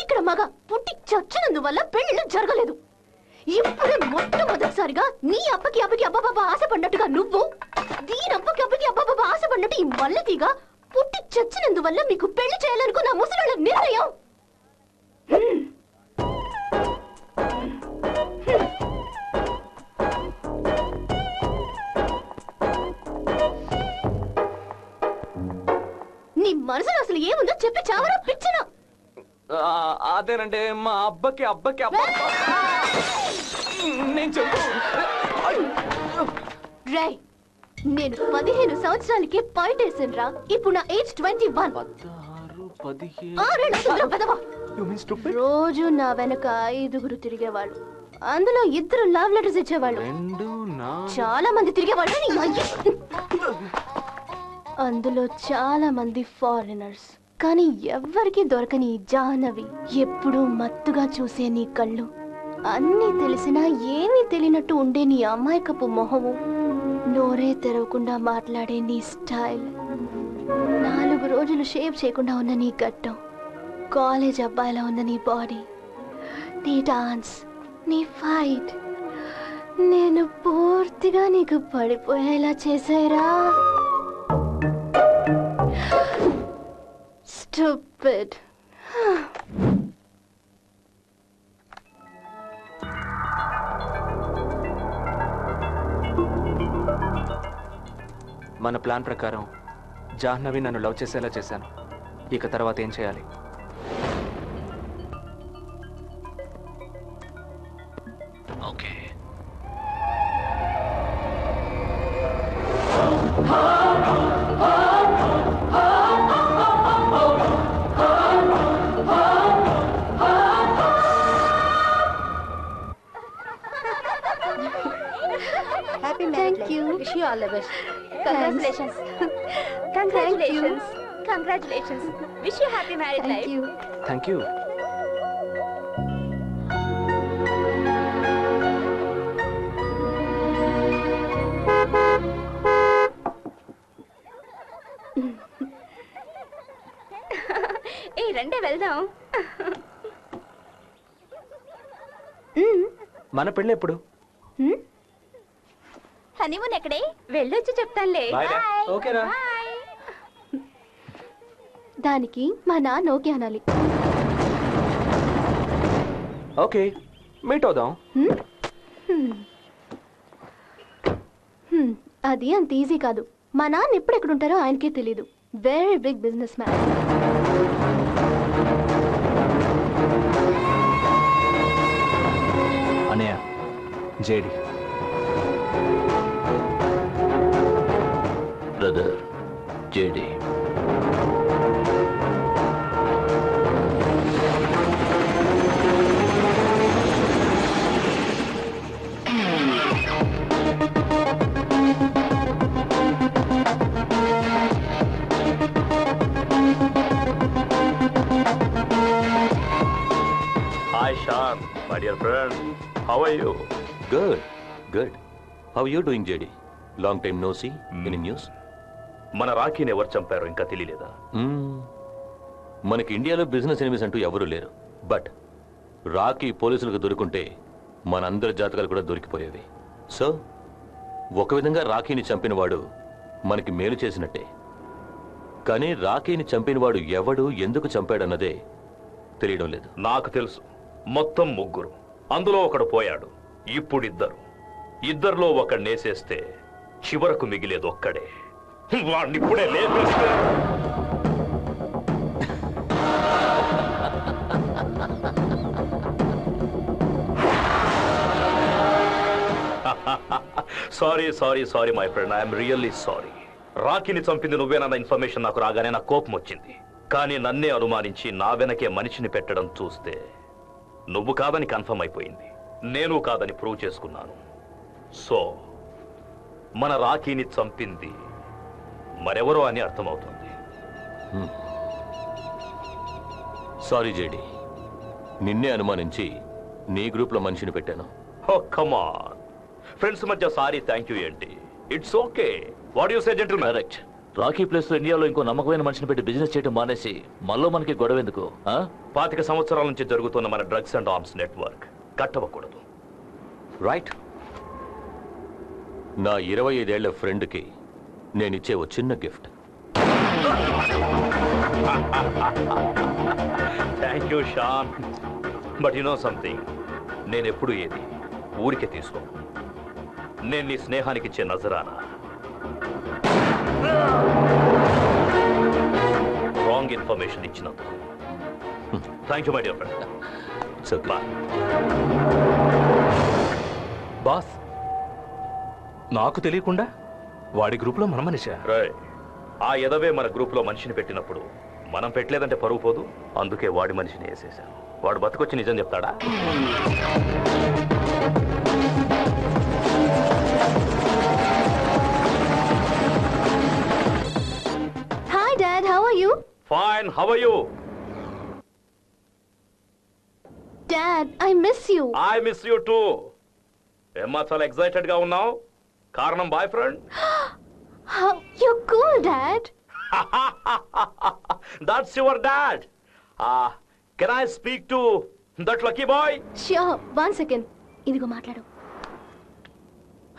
ఇక్కడ మగ పుట్టి చచ్చినందువల్ల పెళ్లిళ్ళు జరగలేదు. ఇప్పుడే మొట్టమొదటిసారిగా నీ అబ్బకి అబ్బబ్బబ్బ ఆశపడినట్టుగా నువ్వు, దీని అబ్బకి అబ్బబ్బబ్బ ఆశపడినట్టు ఈ మల్లెతిగా పుట్టి చచ్చినందువల్ల మీకు పెళ్లి చేయాలనుకున్న ముసలాళ్ళ నిర్ణయం. నీ మనసులో అసలు ఏముందో చెప్పి చావరా పిచ్చనా? అదేనండి, మా అబ్బకి నేను చెప్పు. రేయ్, నేను 15 సంవత్సరాలకి పాయింట్ వేసాను రా. ఇప్పుడు నా ఏజ్ 21. 16 రోజు నా వెనక 5 తిరిగేవాళ్ళు. అందులో 2 లవ్ లెటర్స్ ఇచ్చేవాళ్ళు. చాలా మంది తిరిగేవాళ్ళు. అందులో చాలా మంది ఫారినర్స్. కానీ ఎవ్వరికి దొరకని జాహ్నవి, ఎప్పుడూ మత్తుగా చూసే నీ కళ్ళు, అన్నీ తెలిసినా ఏమీ తెలియనట్టు ఉండే నీ అమాయకపు మొహము, నోరే తెరవకుండా మాట్లాడే నీ స్టైల్, 4 రోజులు షేవ్ చేయకుండా ఉన్న నీ గడ్డం, కాలేజ్ అబ్బాయిలా ఉన్న నీ బాడీ, నీ డాన్స్, నీ ఫైట్, నేను పూర్తిగా నీకు పడిపోయేలా చేశారా. Stupid. మన ప్లాన్ ప్రకారం జాహ్నవి నన్ను లవ్ చేసేలా చేశాను. ఇక తర్వాత ఏం చేయాలి? Okay. Happy Thank you. Wish you all the best. Congratulations. Congratulations. Congratulations. Wish you happy marriage Thank life. you. Thank you. ఏ రండి వెళ్దాం. మన పెళ్ళి ఎప్పుడు? హనీమూన్ ఎక్కడే? వెళ్ళొచ్చి చెప్తానులే. Bye, Dad. Bye. ఓకేనా? Bye. దానికి మా నాన్న ఓకే అనాలి. ఓకే, మీట్ అవుదాం. అది అంత ఈజీ కాదు. మా నాన్న ఎప్పుడు ఎక్కడుంటారో ఆయనకే తెలీదు. Very big businessman. అనయ్య, JD. Brother JD. Hi, Sean, my dear friend. How are you? Good, good. How are you doing, JD? Long time no see. Any news? మన రాఖీని ఎవరు చంపారో ఇంకా తెలియలేదా? మనకి ఇండియాలో బిజినెస్ ఎనిమీస్ అంటూ ఎవరూ లేరు. బట్ రాఖీ పోలీసులకు దొరుకుంటే మనందరి జాతకాలు కూడా దొరికిపోయేవి. సో ఒక విధంగా రాఖీని చంపినవాడు మనకి మేలు చేసినట్టే. కానీ రాఖీని చంపినవాడు ఎవడు, ఎందుకు చంపాడన్నదే తెలియడం లేదు. నాకు తెలుసు. మొత్తం 3, అందులో ఒకడు పోయాడు. ఇప్పుడు 2. ఇద్దరిలో ఒకడు నేసేస్తే చివరకు మిగిలేది ఒక్కడే. వాడిని ఇప్పుడే లేపేస్తే. Sorry my friend, I'm really sorry. రాఖీని చంపింది నువ్వేనన్న ఇన్ఫర్మేషన్ నాకు రాగానే నాకు కోపం వచ్చింది. కానీ నన్నే అనుమానించి నా వెనకే మనిషిని పెట్టడం చూస్తే నువ్వు కాదని కన్ఫర్మ్ అయిపోయింది. నేను కాదని ప్రూవ్ చేసుకున్నాను. సో మన రాఖీని చంపింది మరెవరో అని అర్థమవుతుంది. సారీ జేడి, నిన్నే అనుమానించి నీ గ్రూప్లో మనిషిని పెట్టాను. ఓ కమాన్, ఫ్రెండ్స్ మధ్య సారీ థ్యాంక్ యూ ఏంటి? It's okay. What you say gentlemen? Correct. Rakhi place లో ఇండియాలో ఇంకో నమ్మకమైన మనిషిని పెట్టి బిజినెస్ చేయడం మానేసి మళ్ళీ మనకి గొడవ ఎందుకు? 25 సంవత్సరాల నుంచి జరుగుతున్న మన డ్రగ్స్ అండ్ ఆర్మ్స్ నెట్వర్క్ కట్టవకూడదు. రైట్. నా 25 ఏళ్ల ఫ్రెండ్కి నేనిచ్చే ఓ చిన్న gift. Thank you Sean. But you know something, నేనెప్పుడు ఏది ఊరికే తీసుకోను. నేను నీ స్నేహానికి ఇచ్చే నజరానా రాంగ్ ఇన్ఫర్మేషన్ ఇచ్చినందుకు. Thank you my dear friend. Boss, నాకు తెలియకుండా వాడి గ్రూప్లో మన మనిషా? ఆ ఎదవే మన గ్రూప్లో మనిషిని పెట్టినప్పుడు మనం పెట్టలేదంటే పరువు పోదు. అందుకే వాడి మనిషిని వేసేశాను. వాడు బతుకొచ్చి నిజం చెప్తాడా? Hi Dad, how are you? Fine, how are you? Dad, I miss you. I miss you too. ఏమ్మా చాలా ఎక్సైటెడ్ గా ఉన్నావు? కారణం boy friend? How you're cool, Dad. That's your dad. Can I speak to that lucky boy? Sure, 1 second. ఇదిగో మాట్లాడు.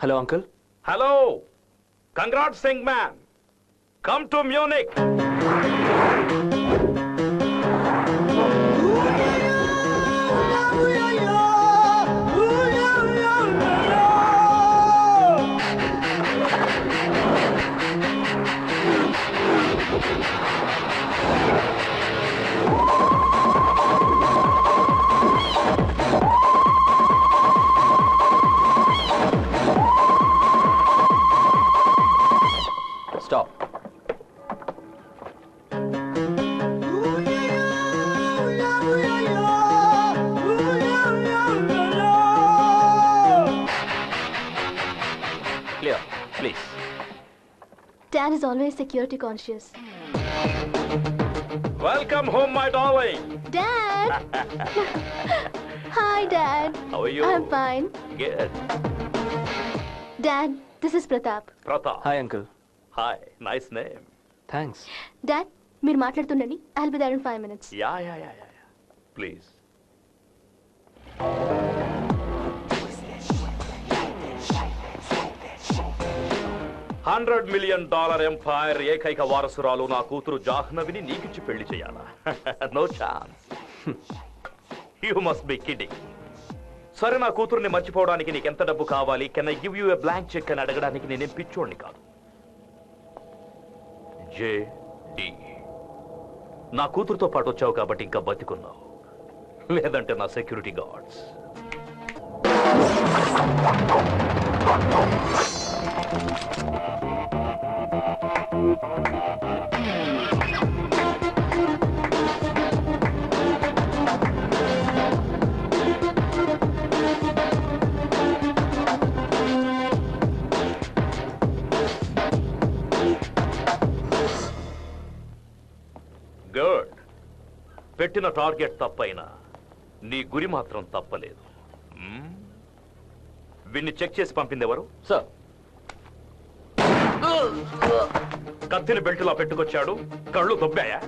Hello uncle. Hello. Congrats, young man. Come to Munich. Is always security conscious. Welcome home my darling. Dad! Hi, Dad. How are you? I'm fine. Good. Dad, this is Pratap. Pratap. Hi uncle. Hi. Nice name. Thanks. Dad, మీరు మాట్లాడుతుండండి. I'll be there in 5 minutes. Yeah. Please. $100 million empire ఏకైక వారసురాలు నా కూతురు జాహ్నవిని నీకిచ్చి పెళ్లి చేయాలా? No chance. You must be kidding. సరే, నా కూతురుని మర్చిపోవడానికి నీకెంత డబ్బు కావాలి? Can I give you a blank cheque అని అడగడానికి నేనేం పిచ్చోడిని కాదు. JD. నా కూతురుతో పాటు వచ్చావు కాబట్టి ఇంకా బతికున్నావు, లేదంటే నా సెక్యూరిటీ గార్డ్స్. గుడ్. పెట్టిన టార్గెట్ తప్పైనా నీ గురి మాత్రం తప్పలేదు. వీన్ని చెక్ చేసి పంపింది ఎవరు? సార్, కత్తిని బెల్టులా పెట్టుకొచ్చాడు, కళ్ళు దొబ్బాయా?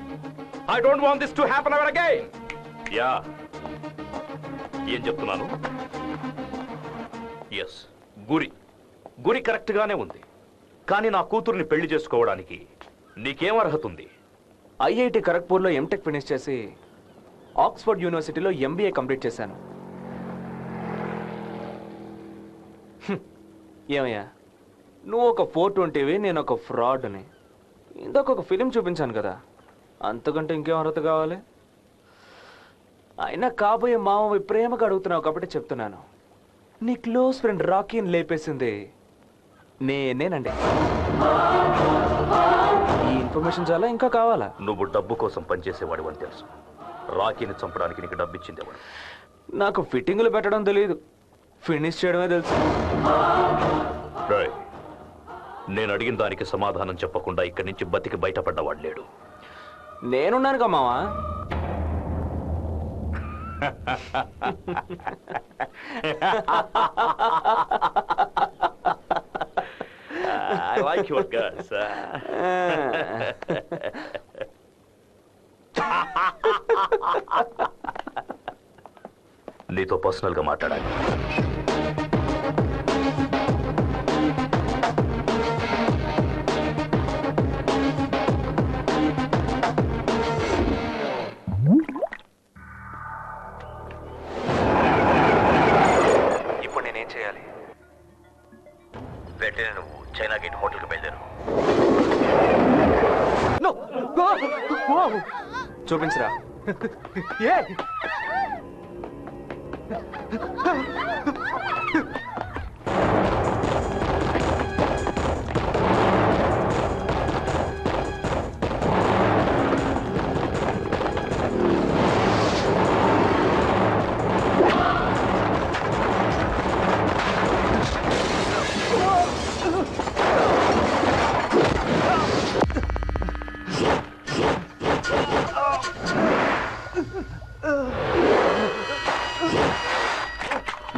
I don't want this to happen ever again. Yeah, ఏం చెప్తున్నాను? ఎస్, గురి కరెక్ట్ గానే ఉంది. కానీ నా కూతుర్ని పెళ్లి చేసుకోవడానికి నీకేం అర్హత ఉంది? ఐఐటి ఖరగ్పూర్లో ఎంటెక్ ఫినిష్ చేసి ఆక్స్ఫర్డ్ యూనివర్సిటీలో MBA కంప్లీట్ చేశాను. ఏమయ్యా, నువ్వు ఒక 420వి, నేను ఒక ఫ్రాడ్ని. ఇందాక ఒక ఫిలిం చూపించాను కదా, అంతకంటే ఇంకేం అర్హత కావాలి? అయినా కాబోయే మామవి ప్రేమగా అడుగుతున్నావు కాబట్టి చెప్తున్నాను. నీ క్లోజ్ ఫ్రెండ్ రాకీని లేపేసింది నేనేనండి. ఈ ఇన్ఫర్మేషన్ చాలా ఇంకా కావాలా? నువ్వు డబ్బు కోసం పనిచేసేవాడు అని తెలుసు. రాకీని చంపడానికి నీకు డబ్బు ఇచ్చింది ఎవడు? నాకు ఫిట్టింగులు పెట్టడం తెలియదు, ఫినిష్ చేయడమే తెలుసు. నేను అడిగిన దానికి సమాధానం చెప్పకుండా ఇక్కడి నుంచి బతికి బయటపడ్డవాడు లేడు. నేనున్నానుగా మావా. I like your guts. నీతో పర్సనల్ గా మాట్లాడాలి. ఇప్పుడు నేనేం చేయాలి? వెంటనే నువ్వు చైనా గేట్ హోటల్కి బయలుదేరు. చూపించరా.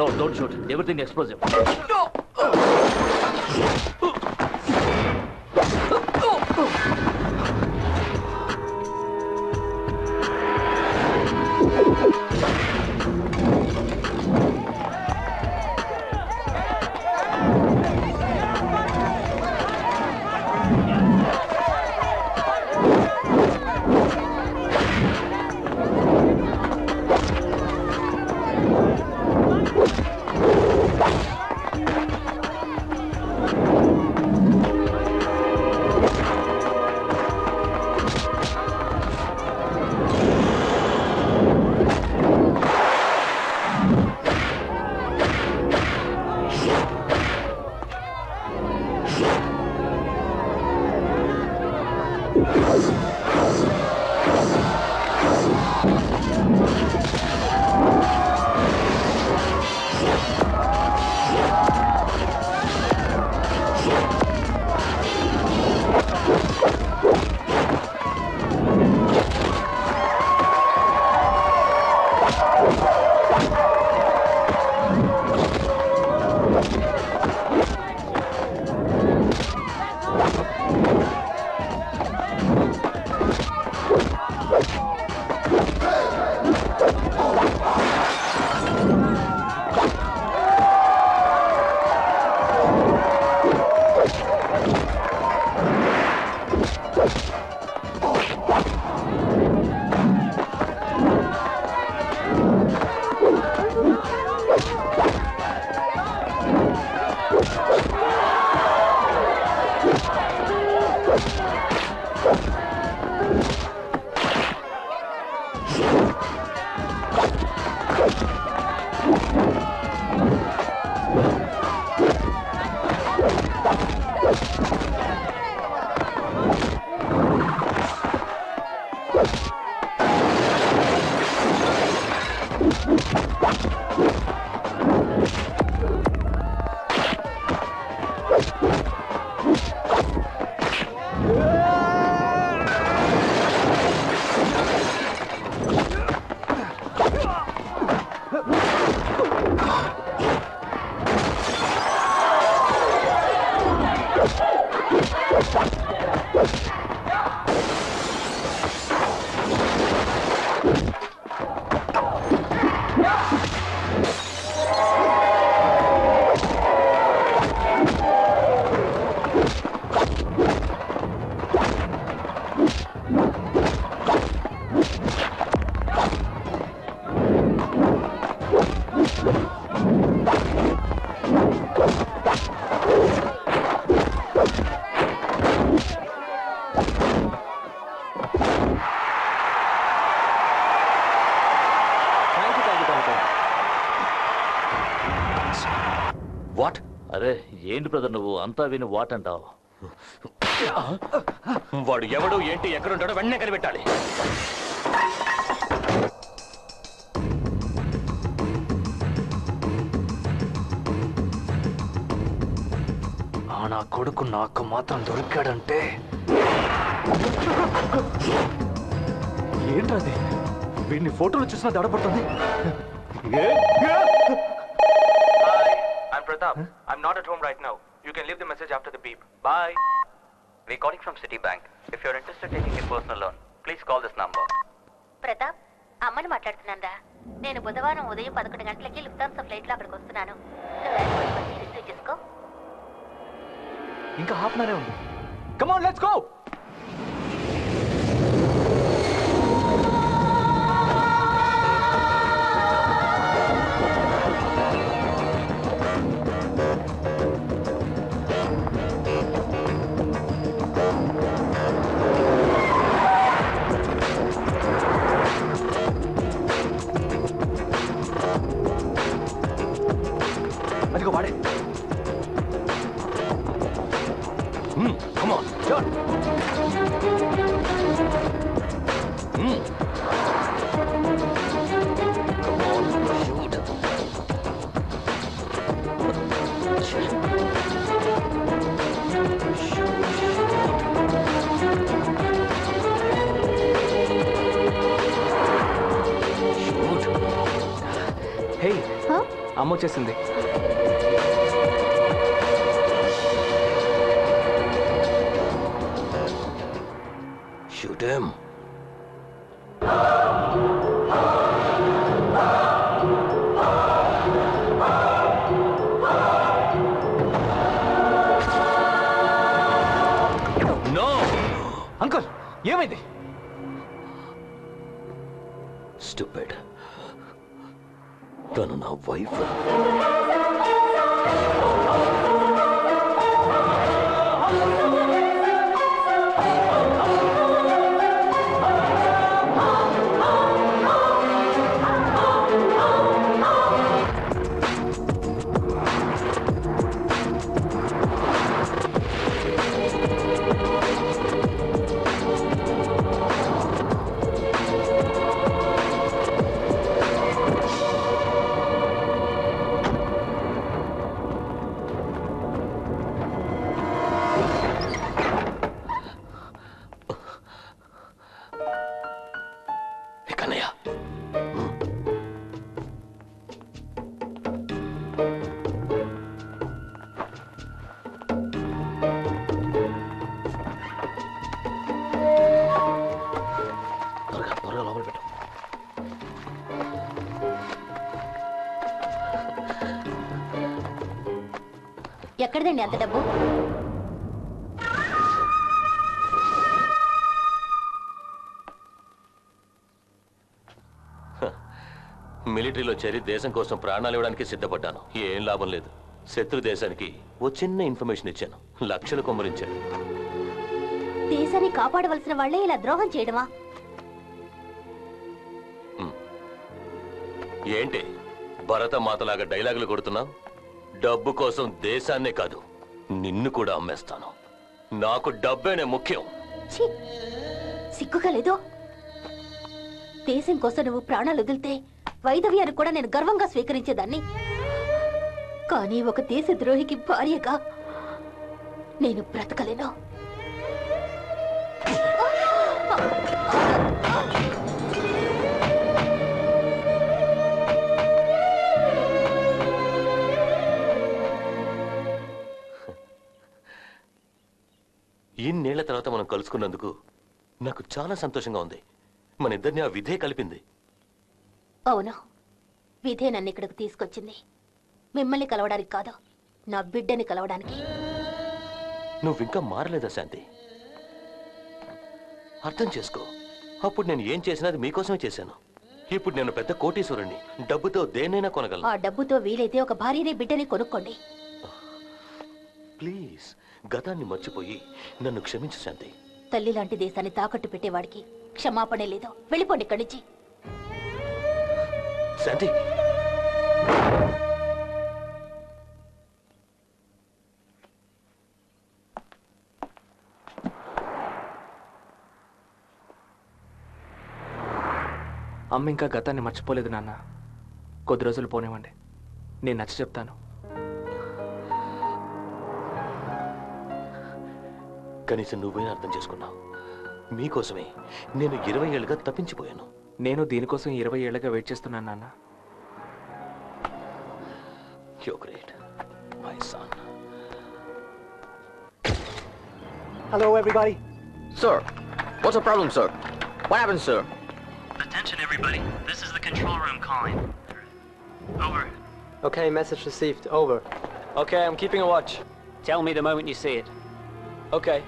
No, don't shoot. Everything explosive. What? అరే ఏంటి బ్రదర్ నువ్వు అంతా విని వాట్ అంటావు? వాడు ఎవడు ఏంటి ఎక్కడుంటాడో వెంటనే కనిపెట్టాలి. నా కొడుకు నాకు మాత్రం దొరికాడంటే ఏంటది? వీడిని ఫోటోలు చూసినా దడపడుతుంది. I'm Pratap. I'm not at home right now. You can leave the message after the beep. Bye. We're calling from Citibank. If you're interested in taking a personal loan, please call this number. Pratap, అమ్మని మాట్లాడుతున్నాను. నేను బుధవారం ఉదయం 11 గంటలకి Lufthansa ఫ్లైట్లో అక్కడికి వస్తున్నాను. నువ్వు రిసీవ్ చేసుకో. ఇంకా హాఫ్ అన్ అవరే ఉంది. Come on, let's go. అదిగో వాడే. Come on, John. Come on, shoot. హే, అమ్మ వచ్చేసింది. Shoot him. No! అంకుల్, ఏమైంది? Stupid. తను నా వైఫ్. ఎక్కడదండి అంత డబ్బు? మిలిటరీలో చేరి దేశం కోసం ప్రాణాలు ఇవ్వడానికి సిద్ధపడ్డాను. ఏం లాభం లేదు. శత్రు దేశానికి ఓ చిన్న ఇన్ఫర్మేషన్ ఇచ్చాను. లక్షలు కొమ్మరించాడు. దేశాన్ని కాపాడవలసిన వాళ్లే ఇలా ద్రోహం చేయడమా? ఏంటి భరతమాతలాగా డైలాగులు కొడుతున్నావు? డబ్బు కోసం దేశాన్నే కాదు నిన్ను కూడా అమ్మేస్తాను. నాకు డబ్బేనే ముఖ్యం. సిగ్గుగా లేదో? దేశం కోసం నువ్వు ప్రాణాలు వదిలితే వైదవ్యాన్ని కూడా నేను గర్వంగా స్వీకరించేదాన్ని. కానీ ఒక దేశ ద్రోహికి భార్యగా నేను బ్రతకలేను. ఇన్నేళ్ల తర్వాత మనం కలుసుకున్నందుకు నాకు చాలా సంతోషంగా ఉంది. మన ఇద్దరిని ఆ విధే కలిపింది. అవును, విధే నన్ను ఇక్కడికి తీసుకొచ్చింది. మిమ్మల్ని కలవడానికి కాదు, నా బిడ్డని కలవడానికి. నువ్వింకా మారలేదా శాంతి? అర్థం చేసుకో. అప్పుడు నేను ఏం చేసినది మీకోసమే చేశాను. ఇప్పుడు నేను పెద్ద కోటీశ్వరుణ్ణి. డబ్బుతో దేన్నైనా కొనగలను. ఆ డబ్బుతో వీలైతే ఒక భార్యని బిడ్డని కొనుక్కోండి. ప్లీజ్, గతాన్ని మర్చిపోయి నన్ను క్షమించు శాంతి. తల్లి లాంటి దేశాన్ని తాకట్టు పెట్టేవాడికి క్షమాపణ లేదు. వెళ్ళిపోండి ఇక్కడి నుంచి. శాంతి, అమ్మ ఇంకా గతాన్ని మర్చిపోలేదు నాన్న. కొద్ది రోజులు పోనివ్వండి, నేను నచ్చ చెప్తాను. కనీసం నువ్వైనా అర్థం చేసుకున్నావు. మీకోసమే నేను 20 ఏళ్ళుగా తప్పించిపోయాను. నేను దీనికోసం 20 ఏళ్ళగా వెయిట్ చేస్తున్నాను నాన్న. You're great, my son. Hello, everybody. Sir, what's the problem, sir? What happened, sir? Attention, everybody. This is the control room calling. Over. Okay, message received. Over. Okay, I'm keeping a watch. Tell me the moment you see it. Okay.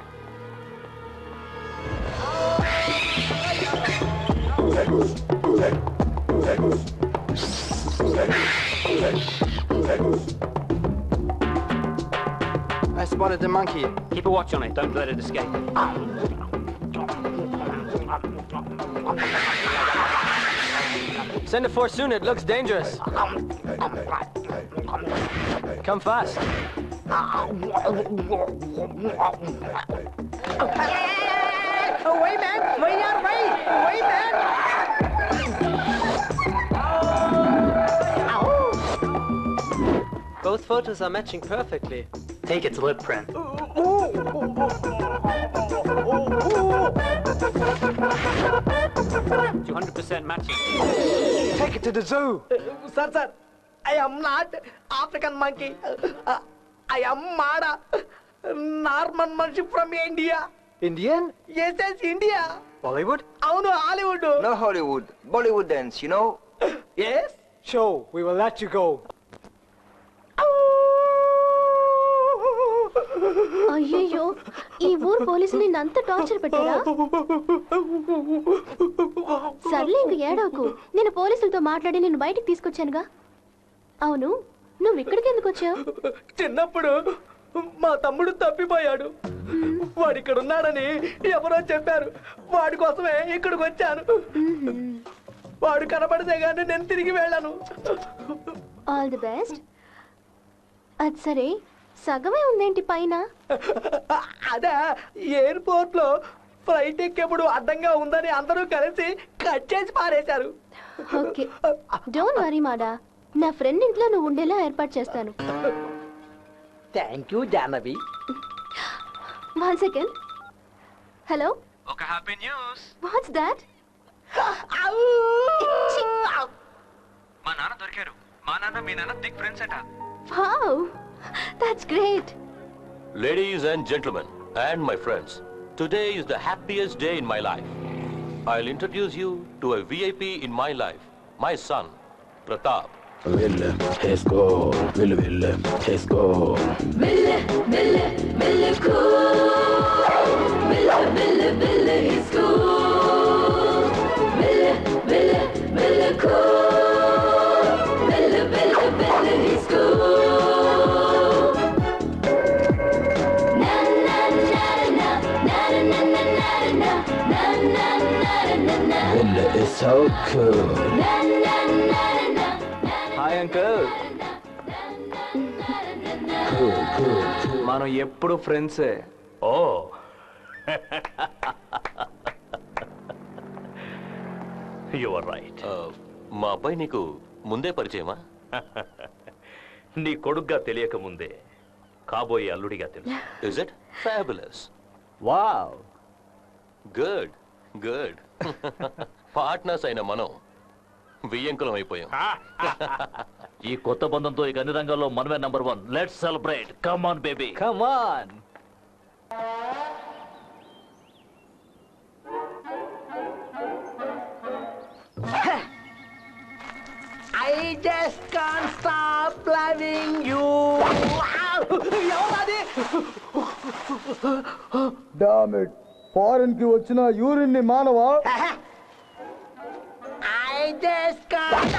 I spotted the monkey. Keep a watch on it. Don't let it escape. Send it for soon. It looks dangerous. Come fast. Away, man! Way out, way! Away, man! Both photos are matching perfectly. Take its lip print. 200% matching. Take it to the zoo. Sir, I am not African monkey. I am Mada, Norman Manshi from India. Indian? Yes, India. Bollywood? Avunu, Hollywood. No Hollywood. Bollywood dance, you know? Yes? Sure, we will let you go. అయ్యయ్యో, ఈ ఊరు పోలీసులు నిన్నంత torture పెట్టారా? సర్లే, ఇంక ఏడవకు. నేను పోలీసులతో మాట్లాడి నిన్ను బయటికి తీసుకొచ్చానుగా. అవును, నువ్వు ఇక్కడికి ఎందుకు వచ్చావు? చిన్నప్పుడు మా తమ్ముడు తప్పిపోయాడు. వాడు ఇక్కడ ఉన్నాడని ఎవరో చెప్పారు. వాడి కోసమే ఇక్కడికి వచ్చాను. వాడు కనబడితే గానీ నేను తిరిగి వెళ్ళాను. All the best. అది సరే, సగమే ఉందేంటి పైన? అదే, ఎయిర్పోర్ట్ లో ఫ్లైట్ ఎక్కేప్పుడు అడ్డంగా ఉందని అందరూ కలిసి కట్ చేసి పారేశారు. ఓకే, డోంట్ వరీ మాడా. నా ఫ్రెండ్ ఇంట్లో నువ్వు ఉండేలా ఏర్పాటు చేస్తాను. Thank you Jahnavi. 1 second. Hello, ఒక హ్యాపీ న్యూస్. What's that? మా నాన్న దొరికారు. మా నాన్న మీ నాన్న దిగ్ ఫ్రెండ్స్ అట. Wow, that's great. Ladies and gentlemen, and my friends, today is the happiest day in my life. I'll introduce you to a VIP in my life, my son, Pratap. Ville, let's go. Ville, let's go. Ville cool. Ville is cool. Ville cool. Ville is cool. Na na na na na na na na na na na na na na. Ville is so cool. Na na na na. Hi uncle. మనం ఎప్పుడు ఫ్రెండ్సే. ఓ you are right. మా అబ్బాయి నీకు ముందే పరిచయమా? నీ కొడుగ్గా తెలియక ముందే కాబోయే అల్లుడిగా తెలుసు. Is it fabulous? Wow, good good. Partners అయిన మనం వియ్యంకులం అయిపోయాం. ఈ కొత్త బంధంతో ఇక అన్ని రంగాల్లో మనమే number 1. Let's celebrate. Come on baby, come on. I just can't stop loving you. ఎవరది? డామిట్, ఫారెన్ కి వచ్చిన యూరిన్ ని మానవా? I just can't.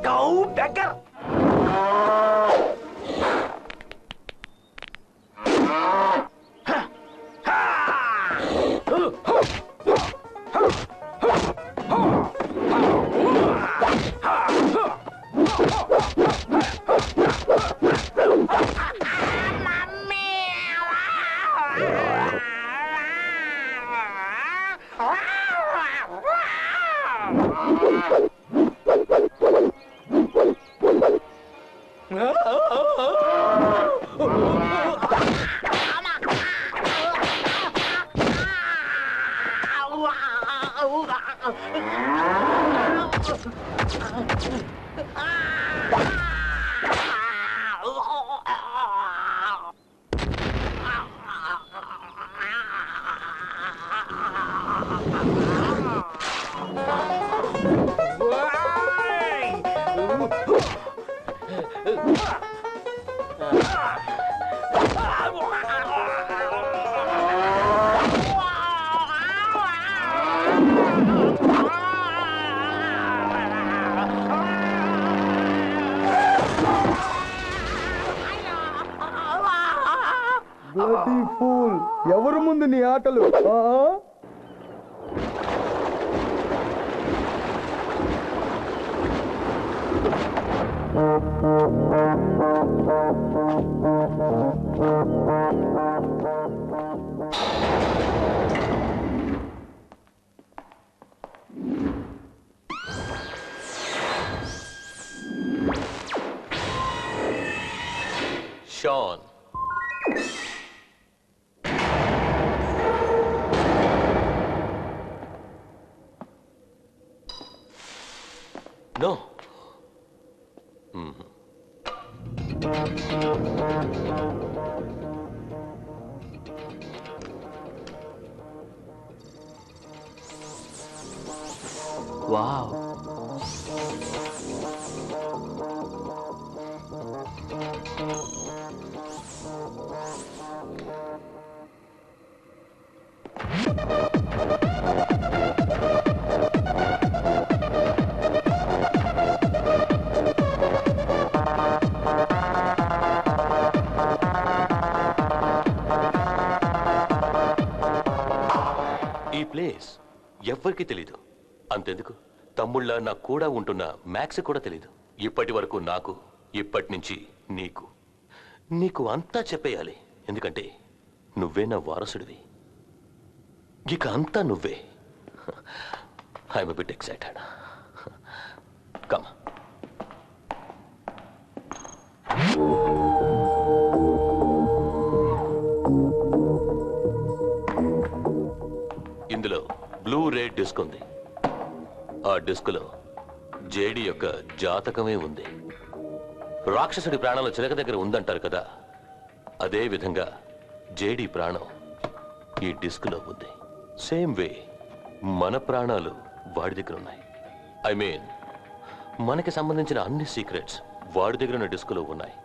Go, Becker. Bloody fool, ఎవరు ముందు నీ ఆటలు? షాన్, నో. వావ్, ఈ ప్లేస్ ఎవ్వరికీ తెలీదు. అంతెందుకు, తమ్ముళ్ళ నాకు కూడా ఉంటున్న మ్యాక్స్ కూడా తెలీదు. ఇప్పటి వరకు నాకు, ఇప్పటి నుంచి నీకు. నీకు అంతా చెప్పేయాలి, ఎందుకంటే నువ్వే నా వారసుడివి. ఇక అంతా నువ్వే. I'm a bit excited. Come. ఇందులో బ్లూ రేడ్ డిస్క్ ఉంది. ఆ డిస్కులో జేడి యొక్క జాతకమే ఉంది. రాక్షసుడి ప్రాణాలు చిలక దగ్గర ఉందంటారు కదా, అదే విధంగా జేడి ప్రాణం ఈ డిస్కులో ఉంది. సేమ్ వే మన ప్రాణాలు వాడి దగ్గర ఉన్నాయి. ఐ మీన్, మనకి సంబంధించిన అన్ని సీక్రెట్స్ వాడి దగ్గర ఉన్న డిస్కులో ఉన్నాయి.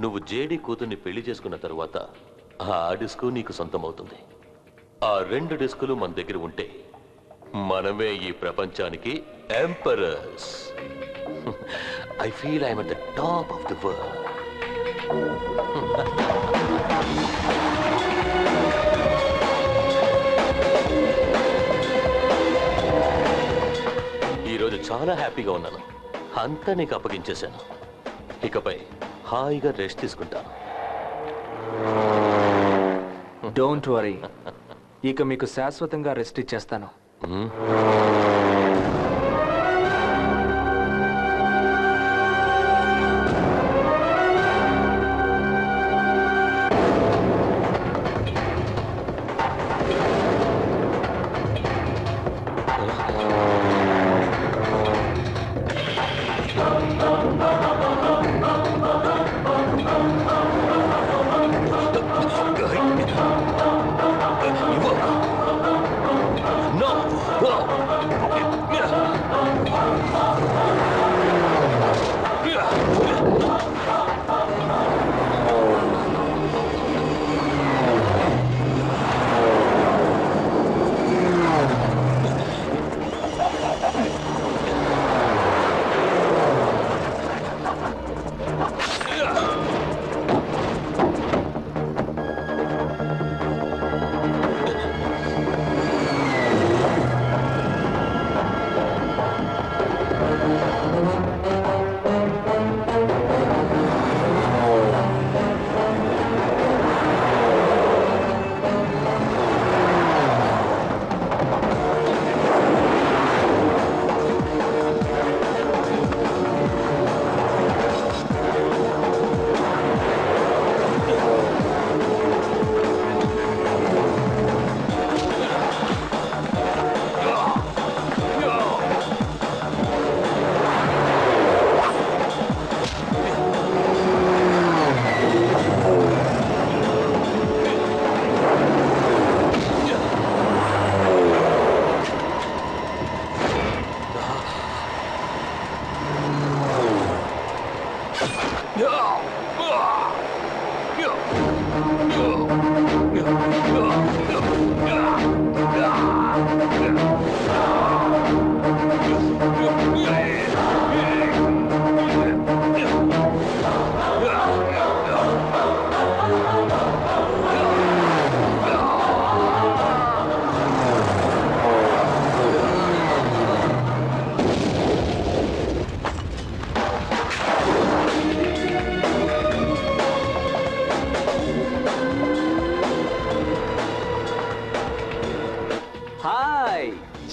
నువ్వు జేడి కూతుర్ని పెళ్లి చేసుకున్న తరువాత ఆ డిస్కు నీకు సొంతం అవుతుంది. ఆ 2 డిస్కులు మన దగ్గర ఉంటే మనమే ఈ ప్రపంచానికి emperors. I feel I'm at the top of the world. ఈరోజు చాలా హ్యాపీగా ఉన్నాను. అంతా నీకు అప్పగించేశాను. ఇకపై హాయిగా రెస్ట్ తీసుకుంటాను. డోంట్ వరీ, ఇక మీకు శాశ్వతంగా రెస్ట్ ఇచ్చేస్తాను.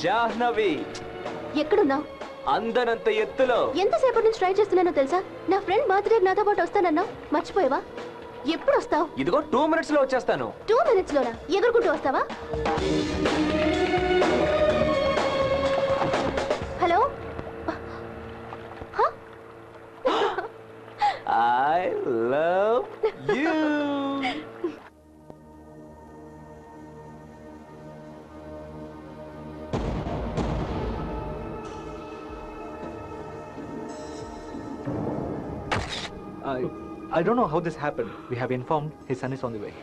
జాహ్నవి, ఎక్కడున్నావు? అందనంత ఎత్తులో. ఎంతసేపటి నుంచి ట్రై చేస్తున్నానో తెలుసా? నా ఫ్రెండ్ బర్త్డే నాతో పాటు వస్తానన్నావు, మర్చిపోయావా? ఎప్పుడు వస్తావు? ఇదిగో 2 minutes లో వచ్చేస్తాను. 2 minutes లోనా? ఎగురుకుంటూ వస్తావా? Hello, I love you. I don't know how this happened. We have informed his son is on the way.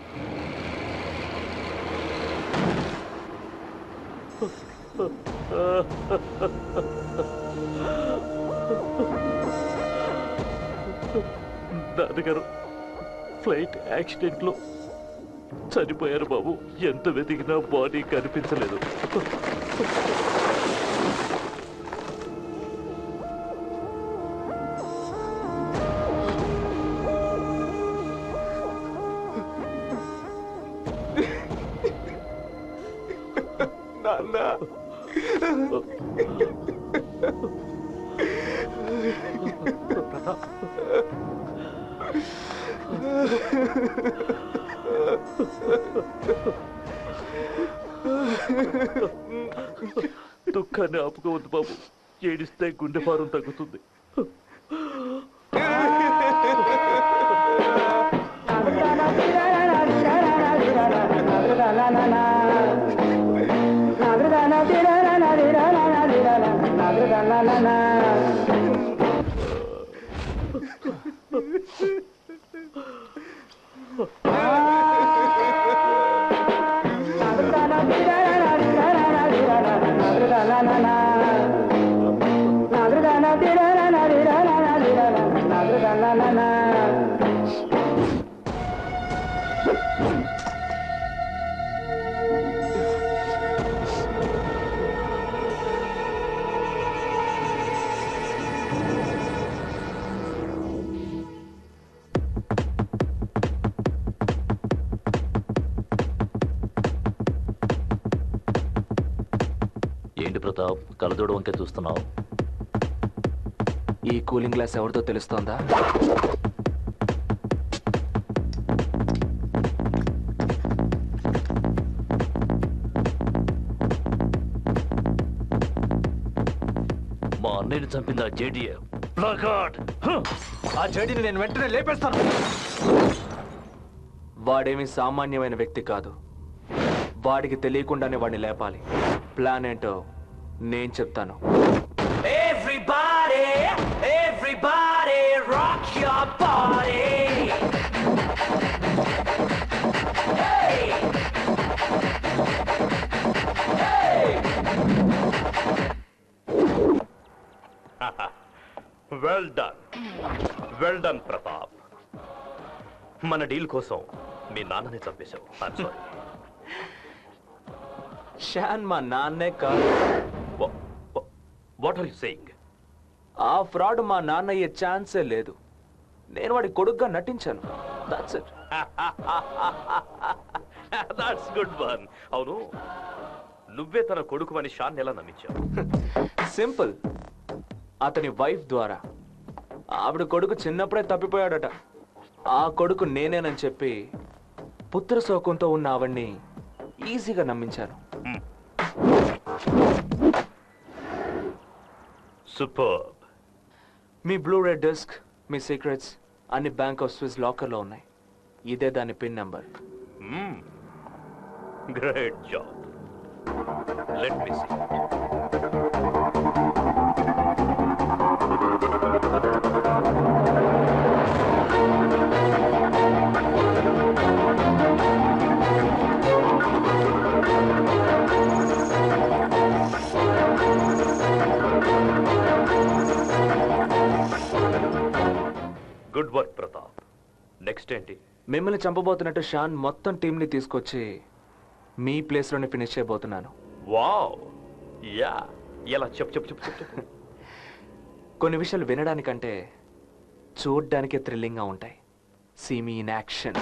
నాన్నగారు ఫ్లైట్ యాక్సిడెంట్ లో చనిపోయారు బాబు. ఎంత వెతికినా బాడీ కనిపించలేదు. దుఃఖాన్ని ఆపుకోవద్దు బాబు. ఏడిస్తే గుండె భారం తగ్గుతుంది. ఏంటి ప్రతాప్ కలదోడు వంకే చూస్తున్నావు? ఈ కూలింగ్ గ్లాస్ ఎవరితో తెలుస్తోందా? మా అన్నయ్యని చంపింది ఆ జేడీఏ. ఆ జేడీని నేను వెంటనే లేపేస్తాను. వాడేమీ సామాన్యమైన వ్యక్తి కాదు. వాడికి తెలియకుండానే వాడిని లేపాలి. ప్లాన్ ఏంటో నేను చెప్తాను. Everybody, everybody, rock your body. Hey! Hey! Well done Pratap. మన డీల్ కోసం మీ నాన్నని చంపేశావు. సారీ. షాన్ మా నాన్నే కాదు. What are you saying? ఆ ఫ్రాడ్ మా నాన్న అయ్యే ఛాన్సే లేదు. నేను వాడి కొడుకుగా నటించాను. That's it. That's good one. అవును, నువ్వే తన కొడుకు అని షాన్ ఎలా నమ్మించావు? సింపుల్. అతని వైఫ్ ద్వారా. ఆవిడ కొడుకు చిన్నప్పుడే తప్పిపోయాడట. ఆ కొడుకు నేనేనని చెప్పి పుత్ర శోకంతో ఉన్న ఆవిడ్ని ఈజీగా నమ్మించాను. సూపర్. మీ బ్లూ రెడ్ డిస్క్, మీ సీక్రెట్స్ అన్ని బ్యాంక్ ఆఫ్ స్విస్ లాకర్లో ఉన్నాయి. ఇదే దాని pin number. Great job. Let me see. Good work Pratap. Next ఏంటి? మిమ్మల్ని చంపబోతున్నట్టు షాన్ మొత్తం టీంని తీసుకొచ్చి మీ ప్లేస్లోనే ఫినిష్ చేయబోతున్నాను. వావ్. యా, ఎలా? చెప్పు. కొన్ని విషయాలు వినడానికంటే చూడ్డానికే థ్రిల్లింగ్గా ఉంటాయి. See me in action.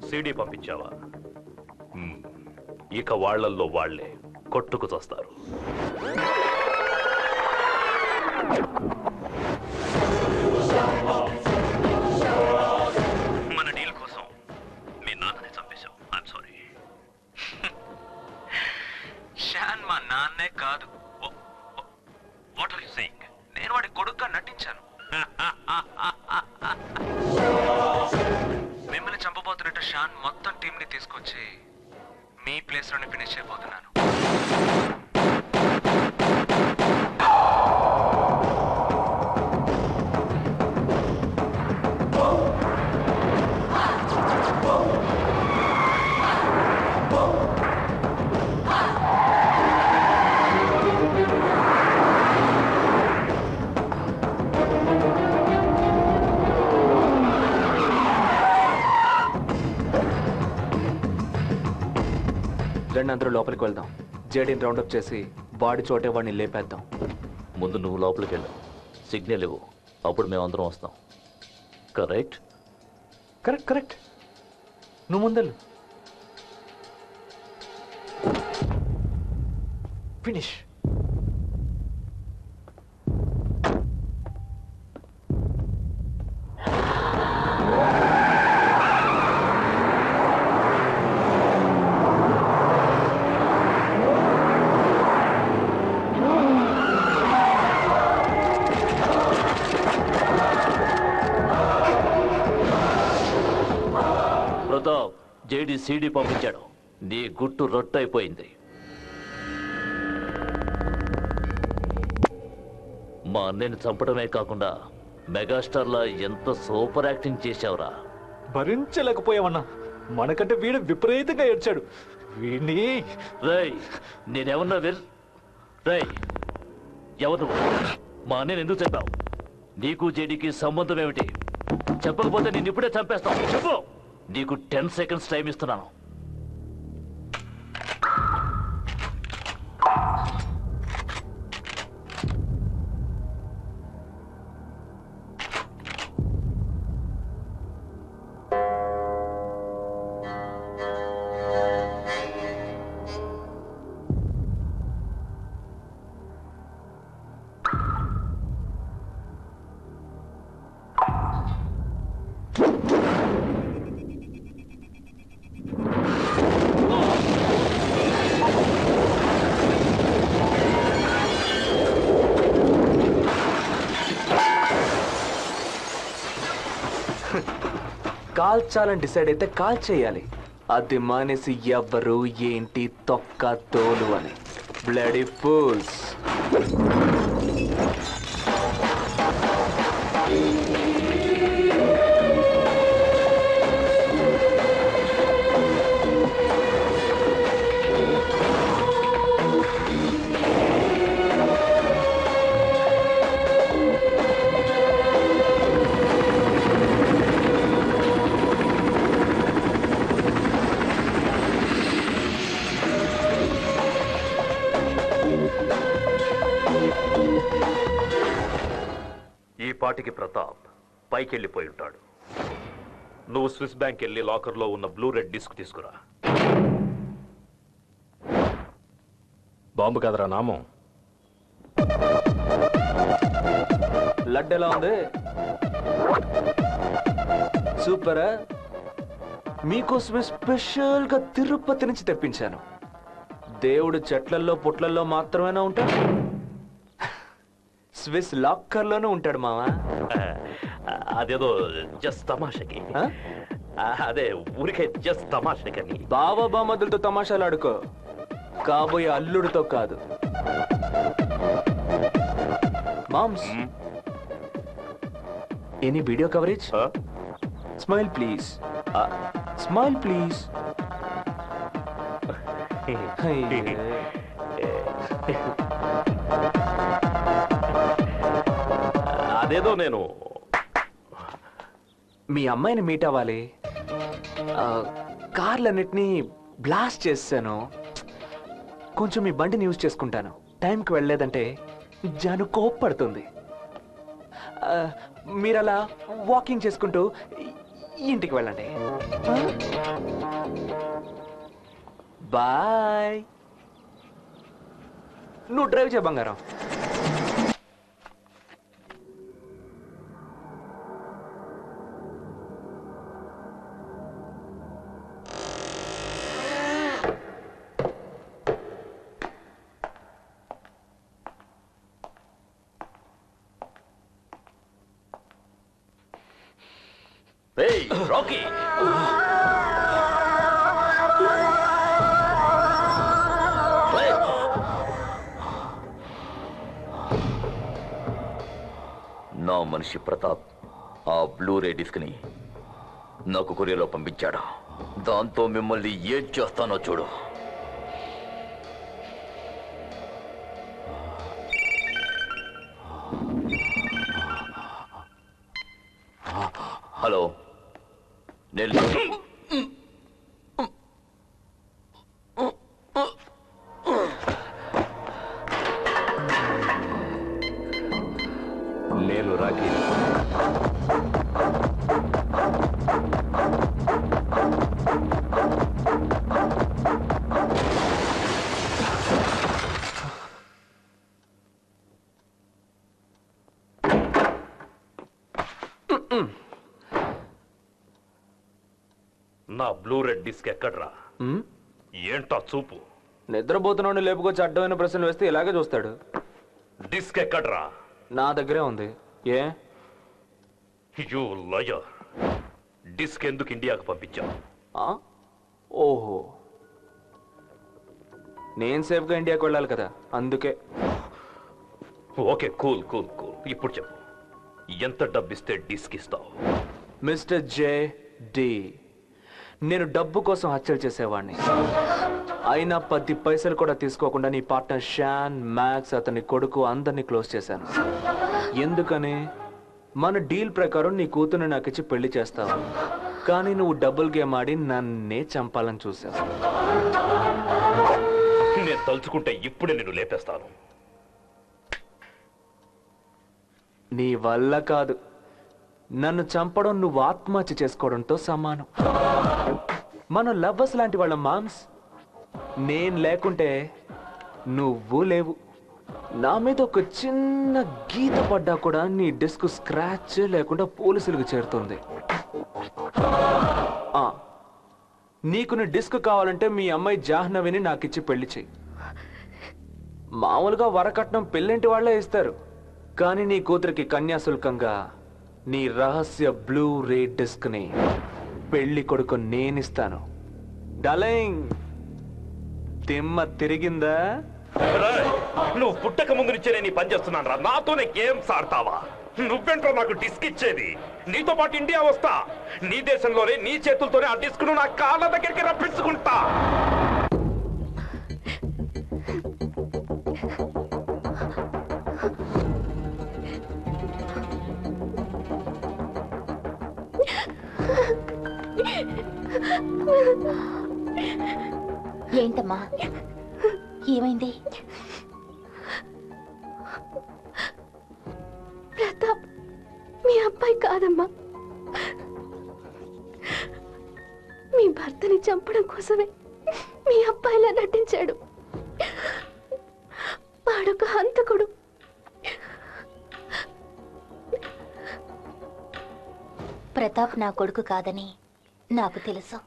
CD పంపించావా? ఇక వాళ్ళల్లో వాళ్లే కొట్టుకు చస్తారు. మన డీల్ కోసం మీ నాన్నని చంపేశావు. I'm sorry. షాన్ మా నాన్నే కాదు. What are you saying? నేను వాడి కొడుకుగా నటించాను. మిమ్మల్ని చంపబోతున్నట్టు షాన్ మొత్తం టీంని తీసుకొచ్చి మీ ప్లేస్లోనే ఫినిష్ చేయబోతున్నాను. రండి, అందరూ లోపలికి వెళ్దాం. జేడీని రౌండప్ చేసి వాడి చోటే వాడిని లేపేద్దాం. ముందు నువ్వు లోపలికి వెళ్ళు, సిగ్నల్ ఇవ్వు, అప్పుడు మేము అందరం వస్తాం. కరెక్ట్? కరెక్ట్. నువ్వు ముందెళ్ళు. ఫినిష్. ప్రతాప్, జేడీ సీడీ పంపించాడు. నీ గుట్టు రొట్టు అయిపోయింది. మా అన్నయ్యని చంపడమే కాకుండా మెగాస్టార్లా ఎంత సూపర్ యాక్టింగ్ చేశావురా. భరించలేకపోయామన్నా. మనకంటే వీడు విపరీతంగా ఏడ్చాడు. వీడిని రేయ్, నేనేమన్నా రేయ్, ఎవరు మా అన్నయ్యని ఎందుకు చెప్పావు? నీకు జేడీకి సంబంధం ఏమిటి? చెప్పకపోతే నేను ఇప్పుడే చంపేస్తాను. చెప్పు. నీకు 10 seconds టైం ఇస్తున్నాను. కాల్చాలని డిసైడ్ అయితే కాల్ చేయాలి. అది మానేసి ఎవ్వరు ఏంటి తొక్క తోలు అని. Bloody fools. ఈ పాటికి ప్రతాప్ పైకి వెళ్ళిపోయి ఉంటాడు. నువ్వు స్విస్ బ్యాంక్ వెళ్ళి లాకర్లో ఉన్న బ్లూ రెడ్ డిస్క్ తీసుకురా. బాంబు కదరా నామం. లడ్డు ఎలా ఉంది? సూపరా. మీకోసమే స్పెషల్ గా తిరుపతి నుంచి తెప్పించాను. దేవుడు చెట్లల్లో పుట్లల్లో మాత్రమేనా ఉంటాడు? స్విస్ లాకర్లోనూ ఉంటాడు మావా. అదేదో జస్ట్ తమాషకి. అదే ఊరికే జస్ట్ తమాషకని. బావ బామదులతో తమాషాలు ఆడుకో, కాబోయే అల్లుడితో కాదు. Moms, any video coverage? Smile please. Smile please. అదేదో నేను మీ అమ్మాయిని మీట్ అవ్వాలి. కార్లన్నిటినీ బ్లాస్ట్ చేశాను. కొంచెం మీ బండిని యూజ్ చేసుకుంటాను. టైంకి వెళ్ళలేదంటే జాను కోప్పడుతుంది. మీరు అలా వాకింగ్ చేసుకుంటూ ఇంటికి వెళ్ళండి. బాయ్. నువ్వు డ్రైవ్ చేయ బంగారం. Hey, Rocky! నా మనిషి ప్రతాప్ ఆ బ్లూ రే డిస్క్ ని నాకు కొరియర్లో పంపించాడు. దాంతో మిమ్మల్ని ఏం చేస్తానో చూడు. హలో, నేను రాఖీ. నా బ్లూ రెడ్ డిస్క్ ఎక్కడ్రా? ఏంటా చూపు? నిద్రపోతున్నాడు లేపుకొచ్చి అడ్డమైన ప్రశ్నలు వేస్తే ఇలాగే చూస్తాడు. డిస్క్ ఎక్కడ్రా? నా దగ్గరే ఉంది. ఏ? You liar. డిస్క్ ఎందుకు ఇండియాకు పంపించావు? ఓహో, నేను సేఫ్గా ఇండియాకు వెళ్ళాలి కదా, అందుకే. Okay, cool cool cool. ఇప్పుడు చెప్పు, ఎంత డబ్బిస్తే డిస్క్ ఇస్తావు? మిస్టర్ జే డి, నేను డబ్బు కోసం హత్యలు చేసేవాడిని. అయినా 10 పైసలు కూడా తీసుకోకుండా నీ పార్ట్నర్ షాన్, మ్యాక్స్, అతని కొడుకు అందరినీ క్లోజ్ చేశాను. ఎందుకని? మన డీల్ ప్రకారం నీ కూతురు నాకు ఇచ్చి పెళ్లి చేస్తావు. కానీ నువ్వు డబుల్ గేమ్ ఆడి నన్నే చంపాలని చూసావు. నేను తలుచుకుంటే ఇప్పుడే నేను లేపేస్తాను. నీ వల్ల కాదు. నన్ను చంపడం నువ్వు ఆత్మహత్య చేసుకోవడంతో సమానం. మనం లవ్వర్స్ లాంటి వాళ్ళ మామ్స్. నేను లేకుంటే నువ్వు లేవు. నా మీద ఒక చిన్న గీత పడ్డా కూడా నీ డిస్క్ స్క్రాచ్ లేకుండా పోలీసులకు చేరుతుంది. నీకు నీ డిస్క్ కావాలంటే మీ అమ్మాయి జాహ్నవిని నాకిచ్చి పెళ్లి చెయ్యి. మామూలుగా వరకట్నం పెళ్ళింటి వాళ్ళే ఇస్తారు. కానీ నీ కూతురికి కన్యాశుల్కంగా నీ రహస్య బ్లూ రే డిస్క్ ని పెళ్లి కొడుకు నేనిస్తాను. డార్లింగ్, దిమ్మ తిరిగిందా? నువ్వు పుట్టక ముందు నుంచే నేను పని చేస్తున్నాను రా. నాతోనే గేమ్స్ ఆడతావా? నువ్వెంటో నాకు డిస్క్ ఇచ్చేది. నీతో పాటు ఇండియా వస్తా. నీ దేశంలోనే నీ చేతులతోనే ఆ డిస్క్ ను నా కాళ్ళ దగ్గరికి రప్పించుకుంటా. ఏంటమ్మా, ఏమైంది? ప్రతాప్ మీ అబ్బాయి కాదమ్మా. మీ భర్తని చంపడం కోసమే మీ అబ్బాయిలా నటించాడు. వాడొక హంతకుడు. ప్రతాప్ నా కొడుకు కాదని నాకు తెలుసు.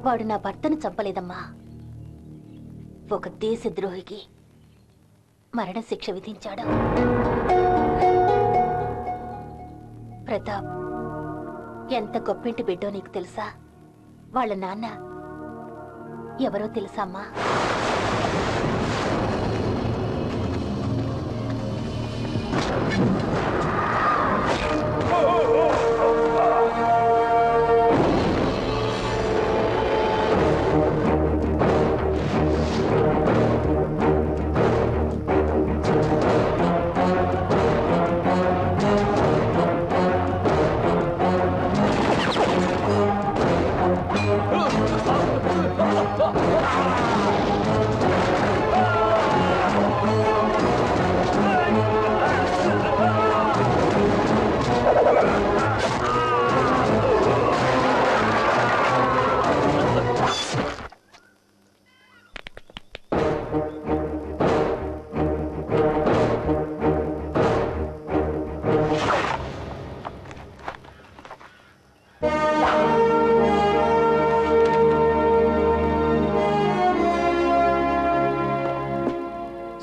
వాడు నా భర్తను చంపలేదమ్మా. ఒక దేశద్రోహికి మరణశిక్ష విధించాడు. ప్రతాప్ ఎంత గొప్పింటి బిడ్డో నీకు తెలుసా? వాళ్ళ నాన్న ఎవరో తెలుసా అమ్మా?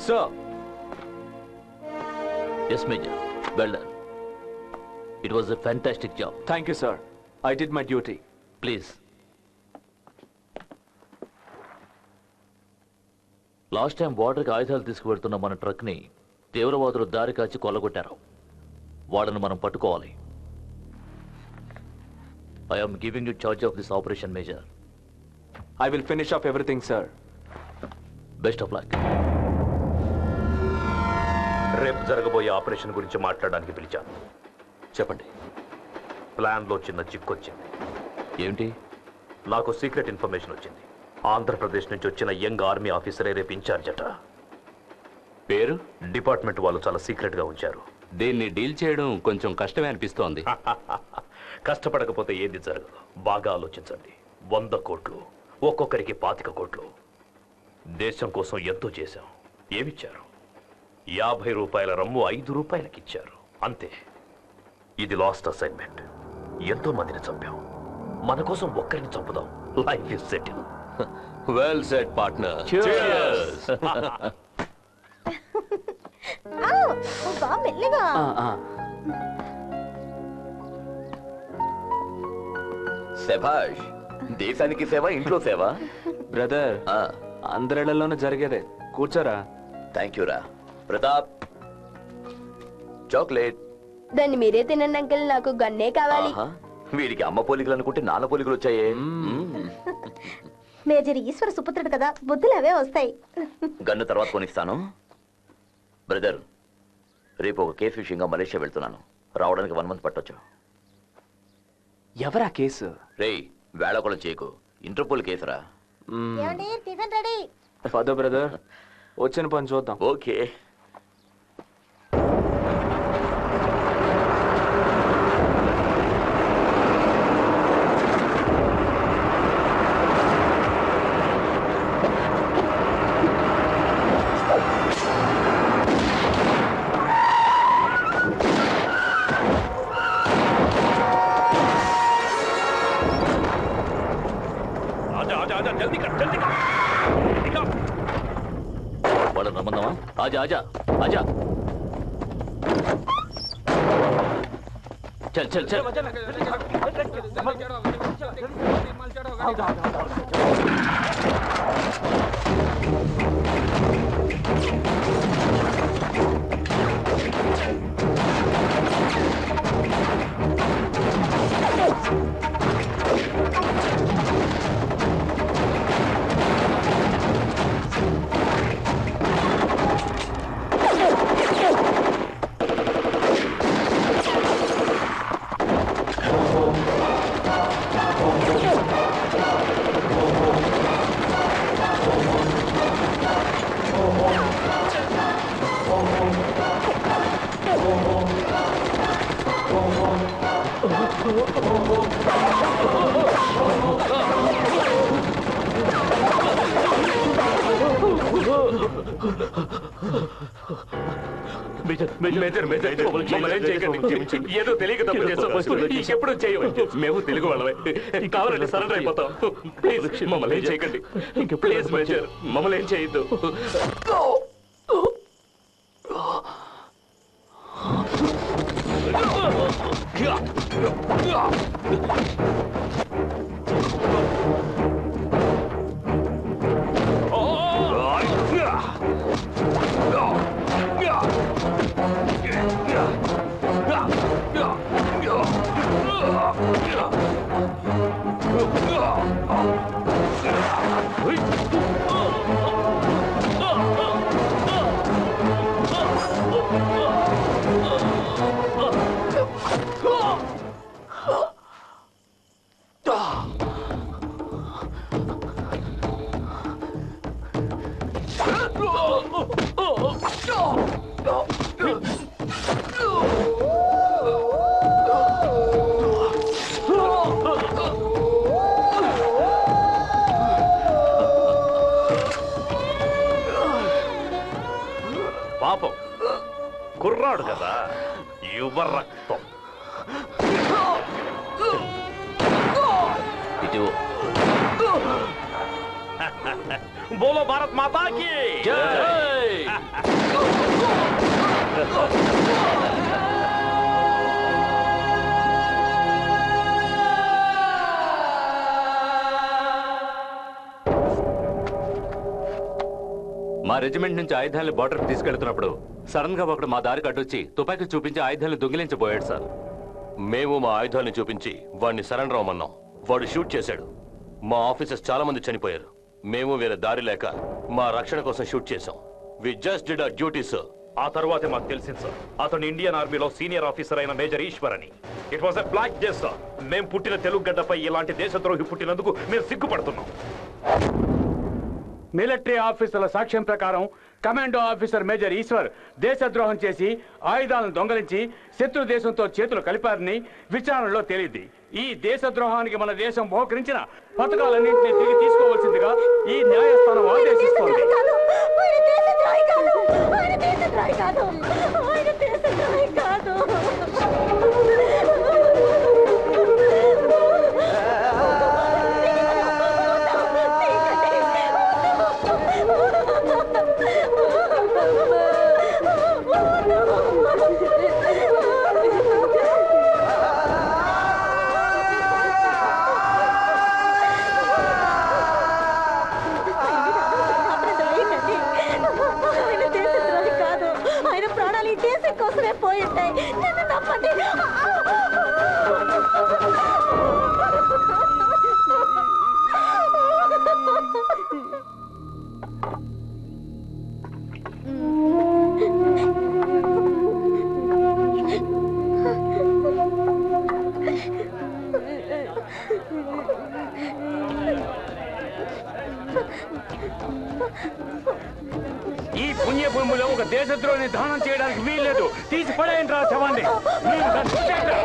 Sir. Yes, Major. Well done. It was a fantastic job. Thank you, sir. I did my duty. Please. Last time బార్డర్కి ఆయుధాలు తీసుకువెళ్తున్న మన ట్రక్ని తీవ్రవాదులు దారి కాచి కొల్లగొట్టారు. వాడను మనం పట్టుకోవాలి. I am giving you charge of this operation, Major. I will finish off everything, sir. Best of luck. రేపు జరగబోయే ఆపరేషన్ గురించి మాట్లాడడానికి పిలిచాను. చెప్పండి. ప్లాన్లో చిన్న చిక్కొచ్చింది. ఏంటి? నాకు సీక్రెట్ ఇన్ఫర్మేషన్ వచ్చింది. ఆంధ్రప్రదేశ్ నుంచి వచ్చిన యంగ్ ఆర్మీ ఆఫీసరే రేపు ఇన్ఛార్జ్ అట. పేరు? డిపార్ట్మెంట్ వాళ్ళు చాలా సీక్రెట్ గా ఉంచారు. దీన్ని డీల్ చేయడం కొంచెం కష్టమే అనిపిస్తోంది. కష్టపడకపోతే ఏది జరగదు. బాగా ఆలోచించండి. 100 కోట్లు, ఒక్కొక్కరికి 25 కోట్లు. దేశం కోసం ఎంతో చేశాం. ఏమిచ్చారు? 50 రూపాయల రమ్ము 5 రూపాయలకి ఇచ్చారు. అంతే. ఇది లాస్ట్ అసైన్మెంట్. ఎంతో మందిని చంపాం. మన కోసం ఒక్కరిని చంపుదాం. Life is settle. Well said partner. Cheers. మెల్లిగా. శభాష్. దేశానికి సేవ, ఇంట్లో సేవ. బ్రదర్, అందరిళ్లలోనూ జరిగేదే. కూర్చోరా. థ్యాంక్ యూ రా. ప్రతాప్, చాక్లెట్. దాన్ని మీరే తినండి అంకుల్, నాకు గన్నే కావాలి. వీడికి అమ్మ పోలికలు అనుకుంటే నాన్న పోలికలు వచ్చాయే. మేజర్ ఈశ్వర సుపుత్రుడు కదా, బుద్ధులు అవే వస్తాయి. గన్ను తర్వాత కొనిస్తాను. బ్రదర్, రేపు ఒక కేసు విషయంగా మలేషియా వెళ్తున్నాను. రావడానికి 1 మంత్ పట్టొచ్చు. ఎవరా కేసు? రేయ్, వేళకొల చేయకు. ఇంటర్పోల్ కేసురా. Tiffin ready. పదో బ్రదర్, వచ్చిన పని చూద్దాం. ఓకే. వాళ్ళని రమ్మందామా? ఆజా ఆజా ఆజా. చల్ చల్ చల్ ఏదో తెలియక తప్పు చేస్తాం. ఇంకెప్పుడు చేయవచ్చు. మేము తెలుగు వాళ్ళమే. కావాలంటే సరెండర్ అయిపోతాం. ప్లీజ్ మమ్మల్ని ఏం చేయకండి. ప్లీజ్ మేజర్ మమ్మల్ని ఏం చేయొద్దు. పాపం కుర్రాడు కదా యువ రక్తం. ఇటు బోలో భారత్ మాతాకి జై. మా రెజిమెంట్ నుంచి ఆయుధాలను బార్డర్కి తీసుకెళ్తున్నప్పుడు సడన్ గా ఒకడు మా దారికి అడ్డొచ్చి తుపాకీ చూపించి ఆయుధాలను దొంగిలించబోయాడు సార్. మేము మా ఆయుధాన్ని చూపించి వాడిని సరెండర్ అవ్వమన్నాం. వాడు షూట్ చేశాడు. మా ఆఫీసర్స్ చాలా మంది చనిపోయారు. మేము వేరే దారి లేక మా రక్షణ కోసం షూట్ చేశాం. We just did our duty sir. ఆ తర్వాతే మాకు తెలిసింది సార్, అతను ఇండియన్ ఆర్మీలో సీనియర్ ఆఫీసర్ అయిన మేజర్ ఈశ్వర్ అని. It was a black day sir. మేము పుట్టిన తెలుగు గడ్డపై ఇలాంటి దేశద్రోహి పుట్టినందుకు మేము సిగ్గుపడుతున్నాం. మిలిటరీ ఆఫీసర్ల సాక్ష్యం ప్రకారం కమాండో ఆఫీసర్ మేజర్ ఈశ్వర్ దేశద్రోహం చేసి ఆయుధాలను దొంగలించి శత్రు దేశంతో చేతులు కలిపారని విచారణలో తేలింది. ఈ దేశద్రోహానికి మన దేశం బహుకరించిన పథకాలన్నింటినీ తిరిగి తీసుకోవాల్సిందిగా ఈ న్యాయస్థానం ఆదేశిస్తోంది. ఆయన ప్రాణాలు ఈ దేశం కోసమే పోయింటాయి. నన్ను నమ్మండి. ఈ పుణ్యభూమిలో ఒక దేశద్రోహిని దానం చేయడానికి వీల్లేదు. తీసి పడేయండి రా శవాన్ని. మీరు దాన్ని చూసేయండి.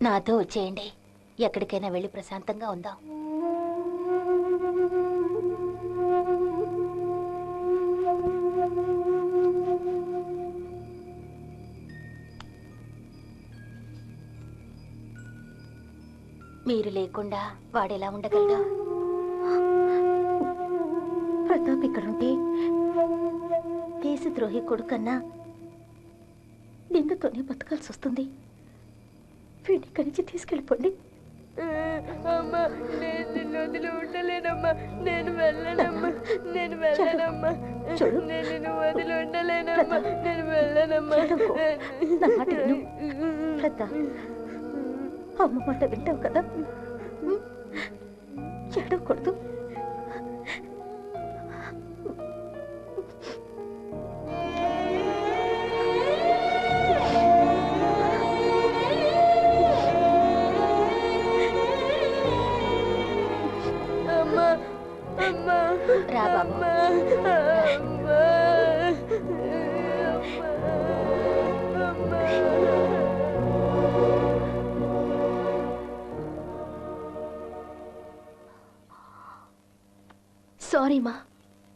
నాతో వచ్చేయండి. ఎక్కడికైనా వెళ్ళి ప్రశాంతంగా ఉందాం. మీరు లేకుండా వాడెలా ఉండగలడా? ప్రతాప్ ఇక్కడుంటే దేశద్రోహి కొడుకన్నా నిందతోనే బతకాల్సి వస్తుంది. వీడిని ఇక్కడి నుంచి తీసుకెళ్ళిపోండి. అమ్మా, నేను నిన్ను వదిలి ఉండలేనమ్మా. నేను వెళ్ళనమ్మా. నేను వెళ్ళనమ్మా. నేను నిన్ను వదిలి ఉండలేనమ్మా. నేను వెళ్ళనమ్మా. నా మాట విను. ప్రతాప్, అమ్మ మాట వింటావు కదా? ఏడవకూడదు. రా బాబు. సారీ మా,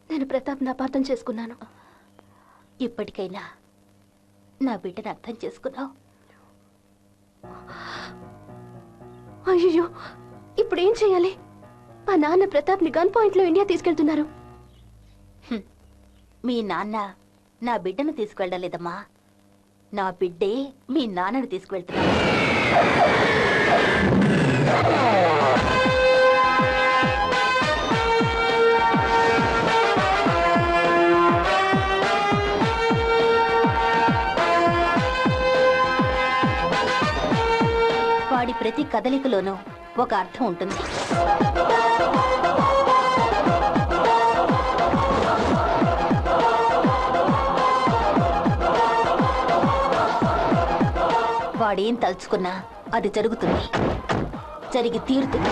నేను ప్రతాప్ని అపార్థం చేసుకున్నాను. ఇప్పటికైనా నా బిడ్డను అర్థం చేసుకున్నావు. అయ్యో, ఇప్పుడు ఏం చేయాలి? మా నాన్న ప్రతాప్ని గన్ పాయింట్లో ఇండియా తీసుకెళ్తున్నారు. మీ నాన్న నా బిడ్డను తీసుకువెళ్ళడం లేదమ్మా. నా బిడ్డే మీ నాన్నను తీసుకువెళ్తున్నాడు. వాడి ప్రతి కదలికలోనూ ఒక అర్థం ఉంటుంది. వాడేం తలుచుకున్నా అది జరుగుతుంది, జరిగి తీరుతుంది.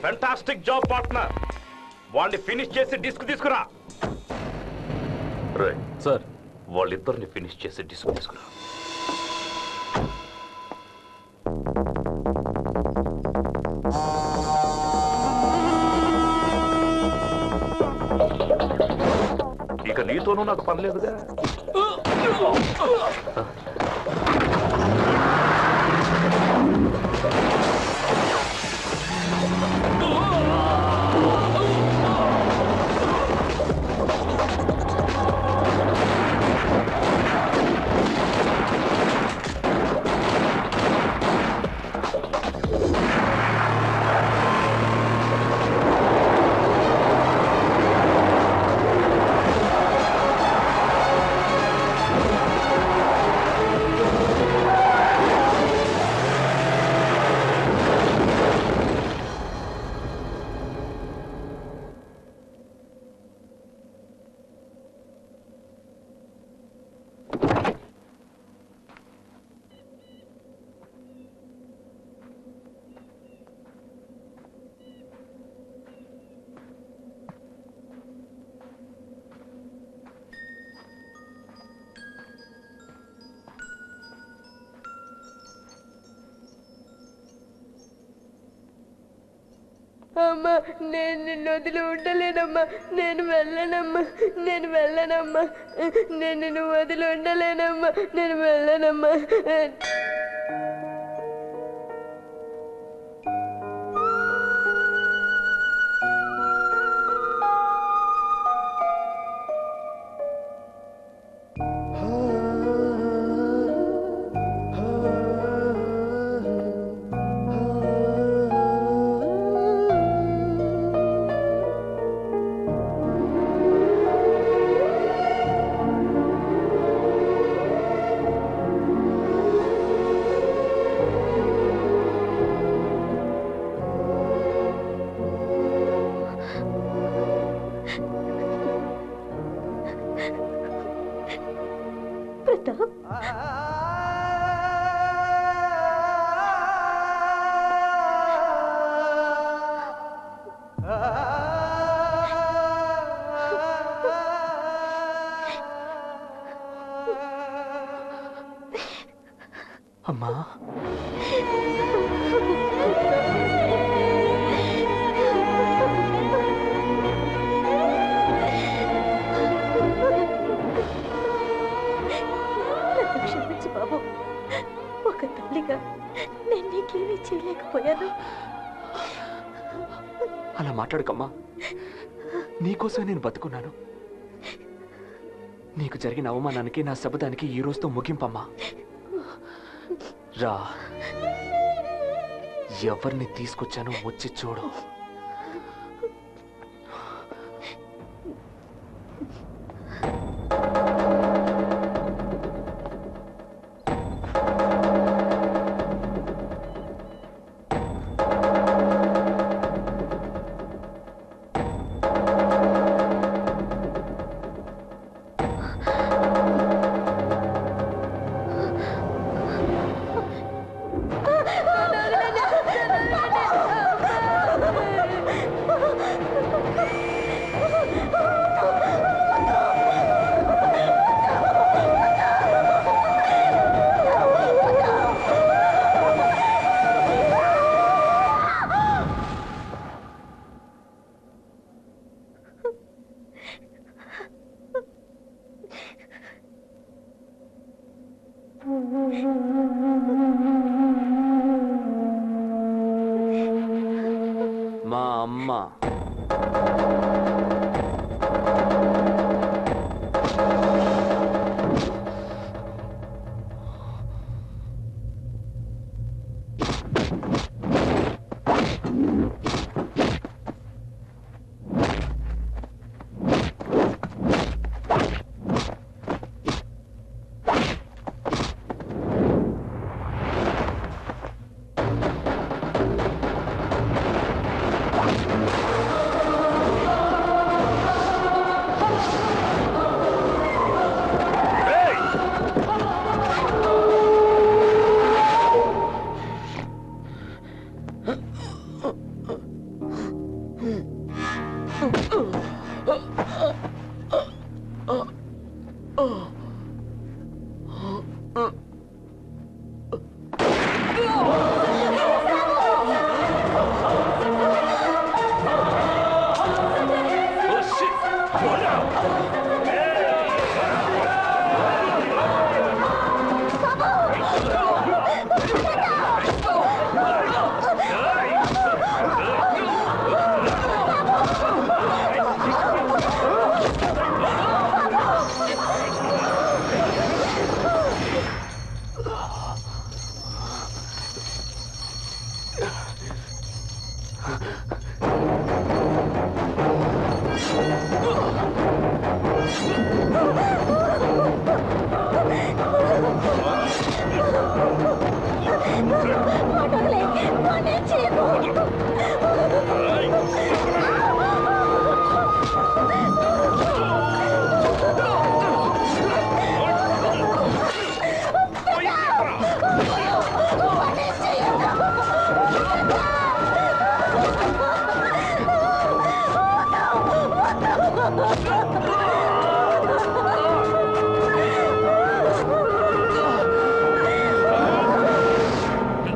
Fantastic job partner. వాడిని ఫినిష్ చేసి డిస్క్ తీసుకురా. సార్, వాళ్ళిద్దరిని ఫినిష్ చేసి డిస్క్ తీసుకురా. ఇక నీతోనూ నాకు పని లేదుగా. అమ్మా నేను నిన్ను వదిలి ఉండలేనమ్మా నేను వెళ్ళనమ్మా నేను వెళ్ళనమ్మా నేను నిన్ను వదిలి ఉండలేనమ్మా నేను వెళ్ళనమ్మా ప్రతాప్ అమ్మా నన్ను క్షమించు బాబు. ఒక తల్లిగా నేను నీకేమీ చేయలేకపోయాను. అలా మాట్లాడుకమ్మా. నీకోసం నేను బతుకున్నాను. నీకు జరిగిన అవమానానికి నా శబదానికి ఈ రోజుతో ముగింపమ్మా. రా, ఎవరిని తీసుకొచ్చానో వచ్చి చూడు. మా అమ్మ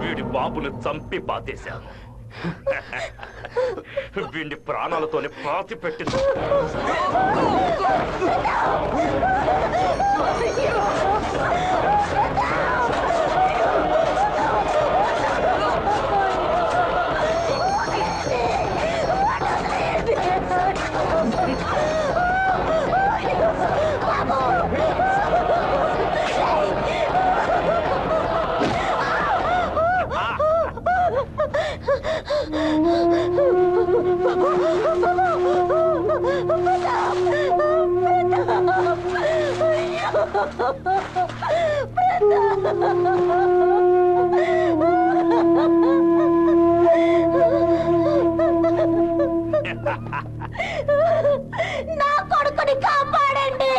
వీడి బాబును చంపి పాతేశాను. వీడిని ప్రాణాలతోనే పాతి పెట్టింది. నా కొడుకుని కాపాడండి.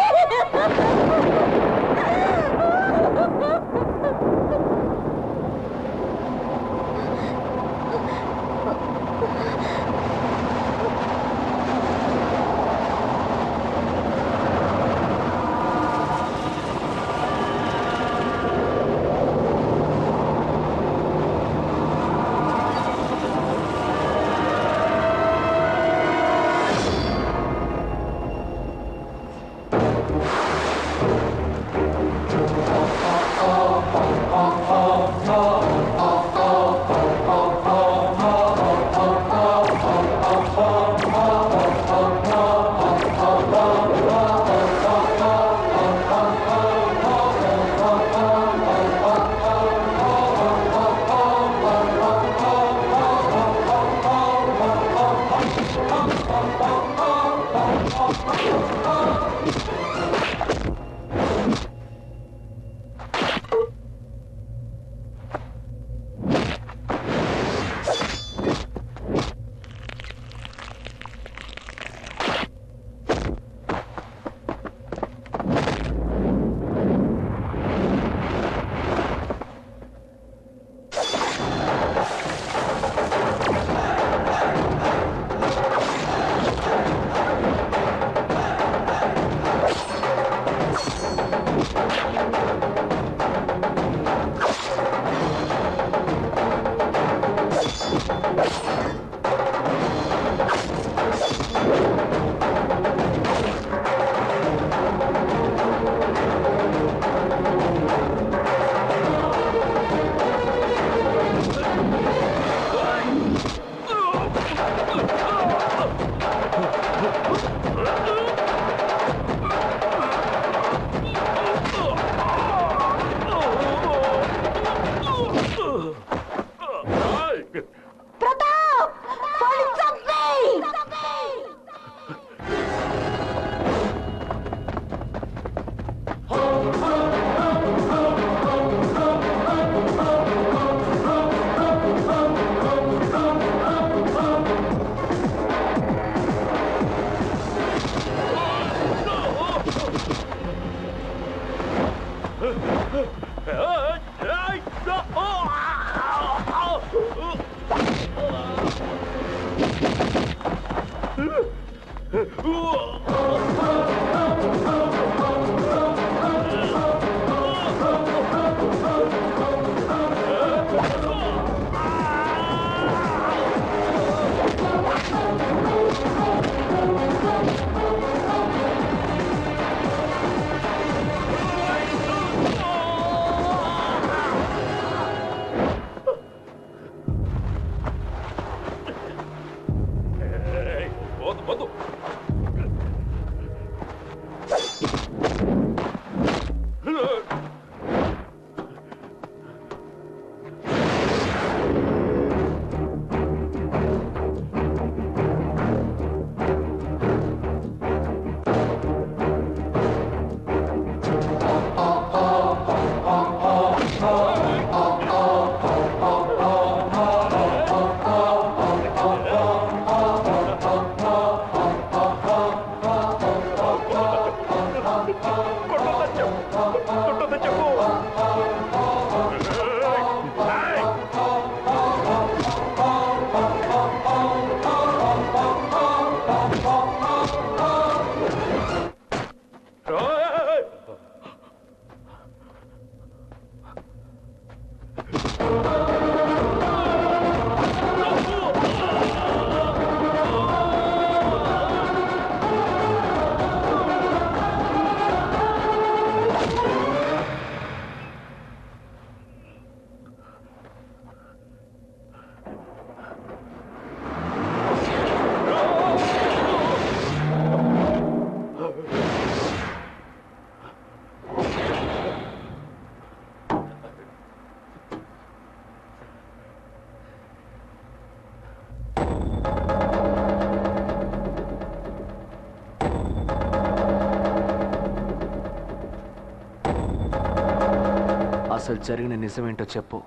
అసలు జరిగిన నిజమేంటో చెప్పు.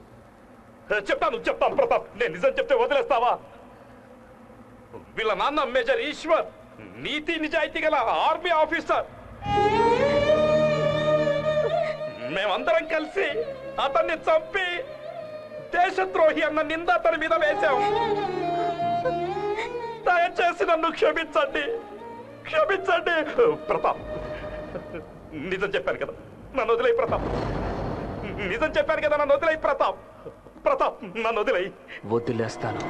చెప్తాను ప్రతాప్. నేను నిజం చెప్తే వదిలేస్తావా? వీళ్ళ నాన్న మేజర్ ఈశ్వర్ నీతి నిజాయితీ గల ఆర్మీ ఆఫీసర్. మేమందరం కలిసి అతన్ని చంపి దేశద్రోహి అన్న నింద అతని మీద వేశాం. దయచేసి నన్ను క్షమించండి. ప్రతాప్, నిజం చెప్పాను కదా, నన్ను వదిలేయి ప్రతాప్. నిజం చెప్పాను కదా, నన్ను వదిలేయి ప్రతాప్. నన్ను వదిలేయి. వదిలేస్తాను.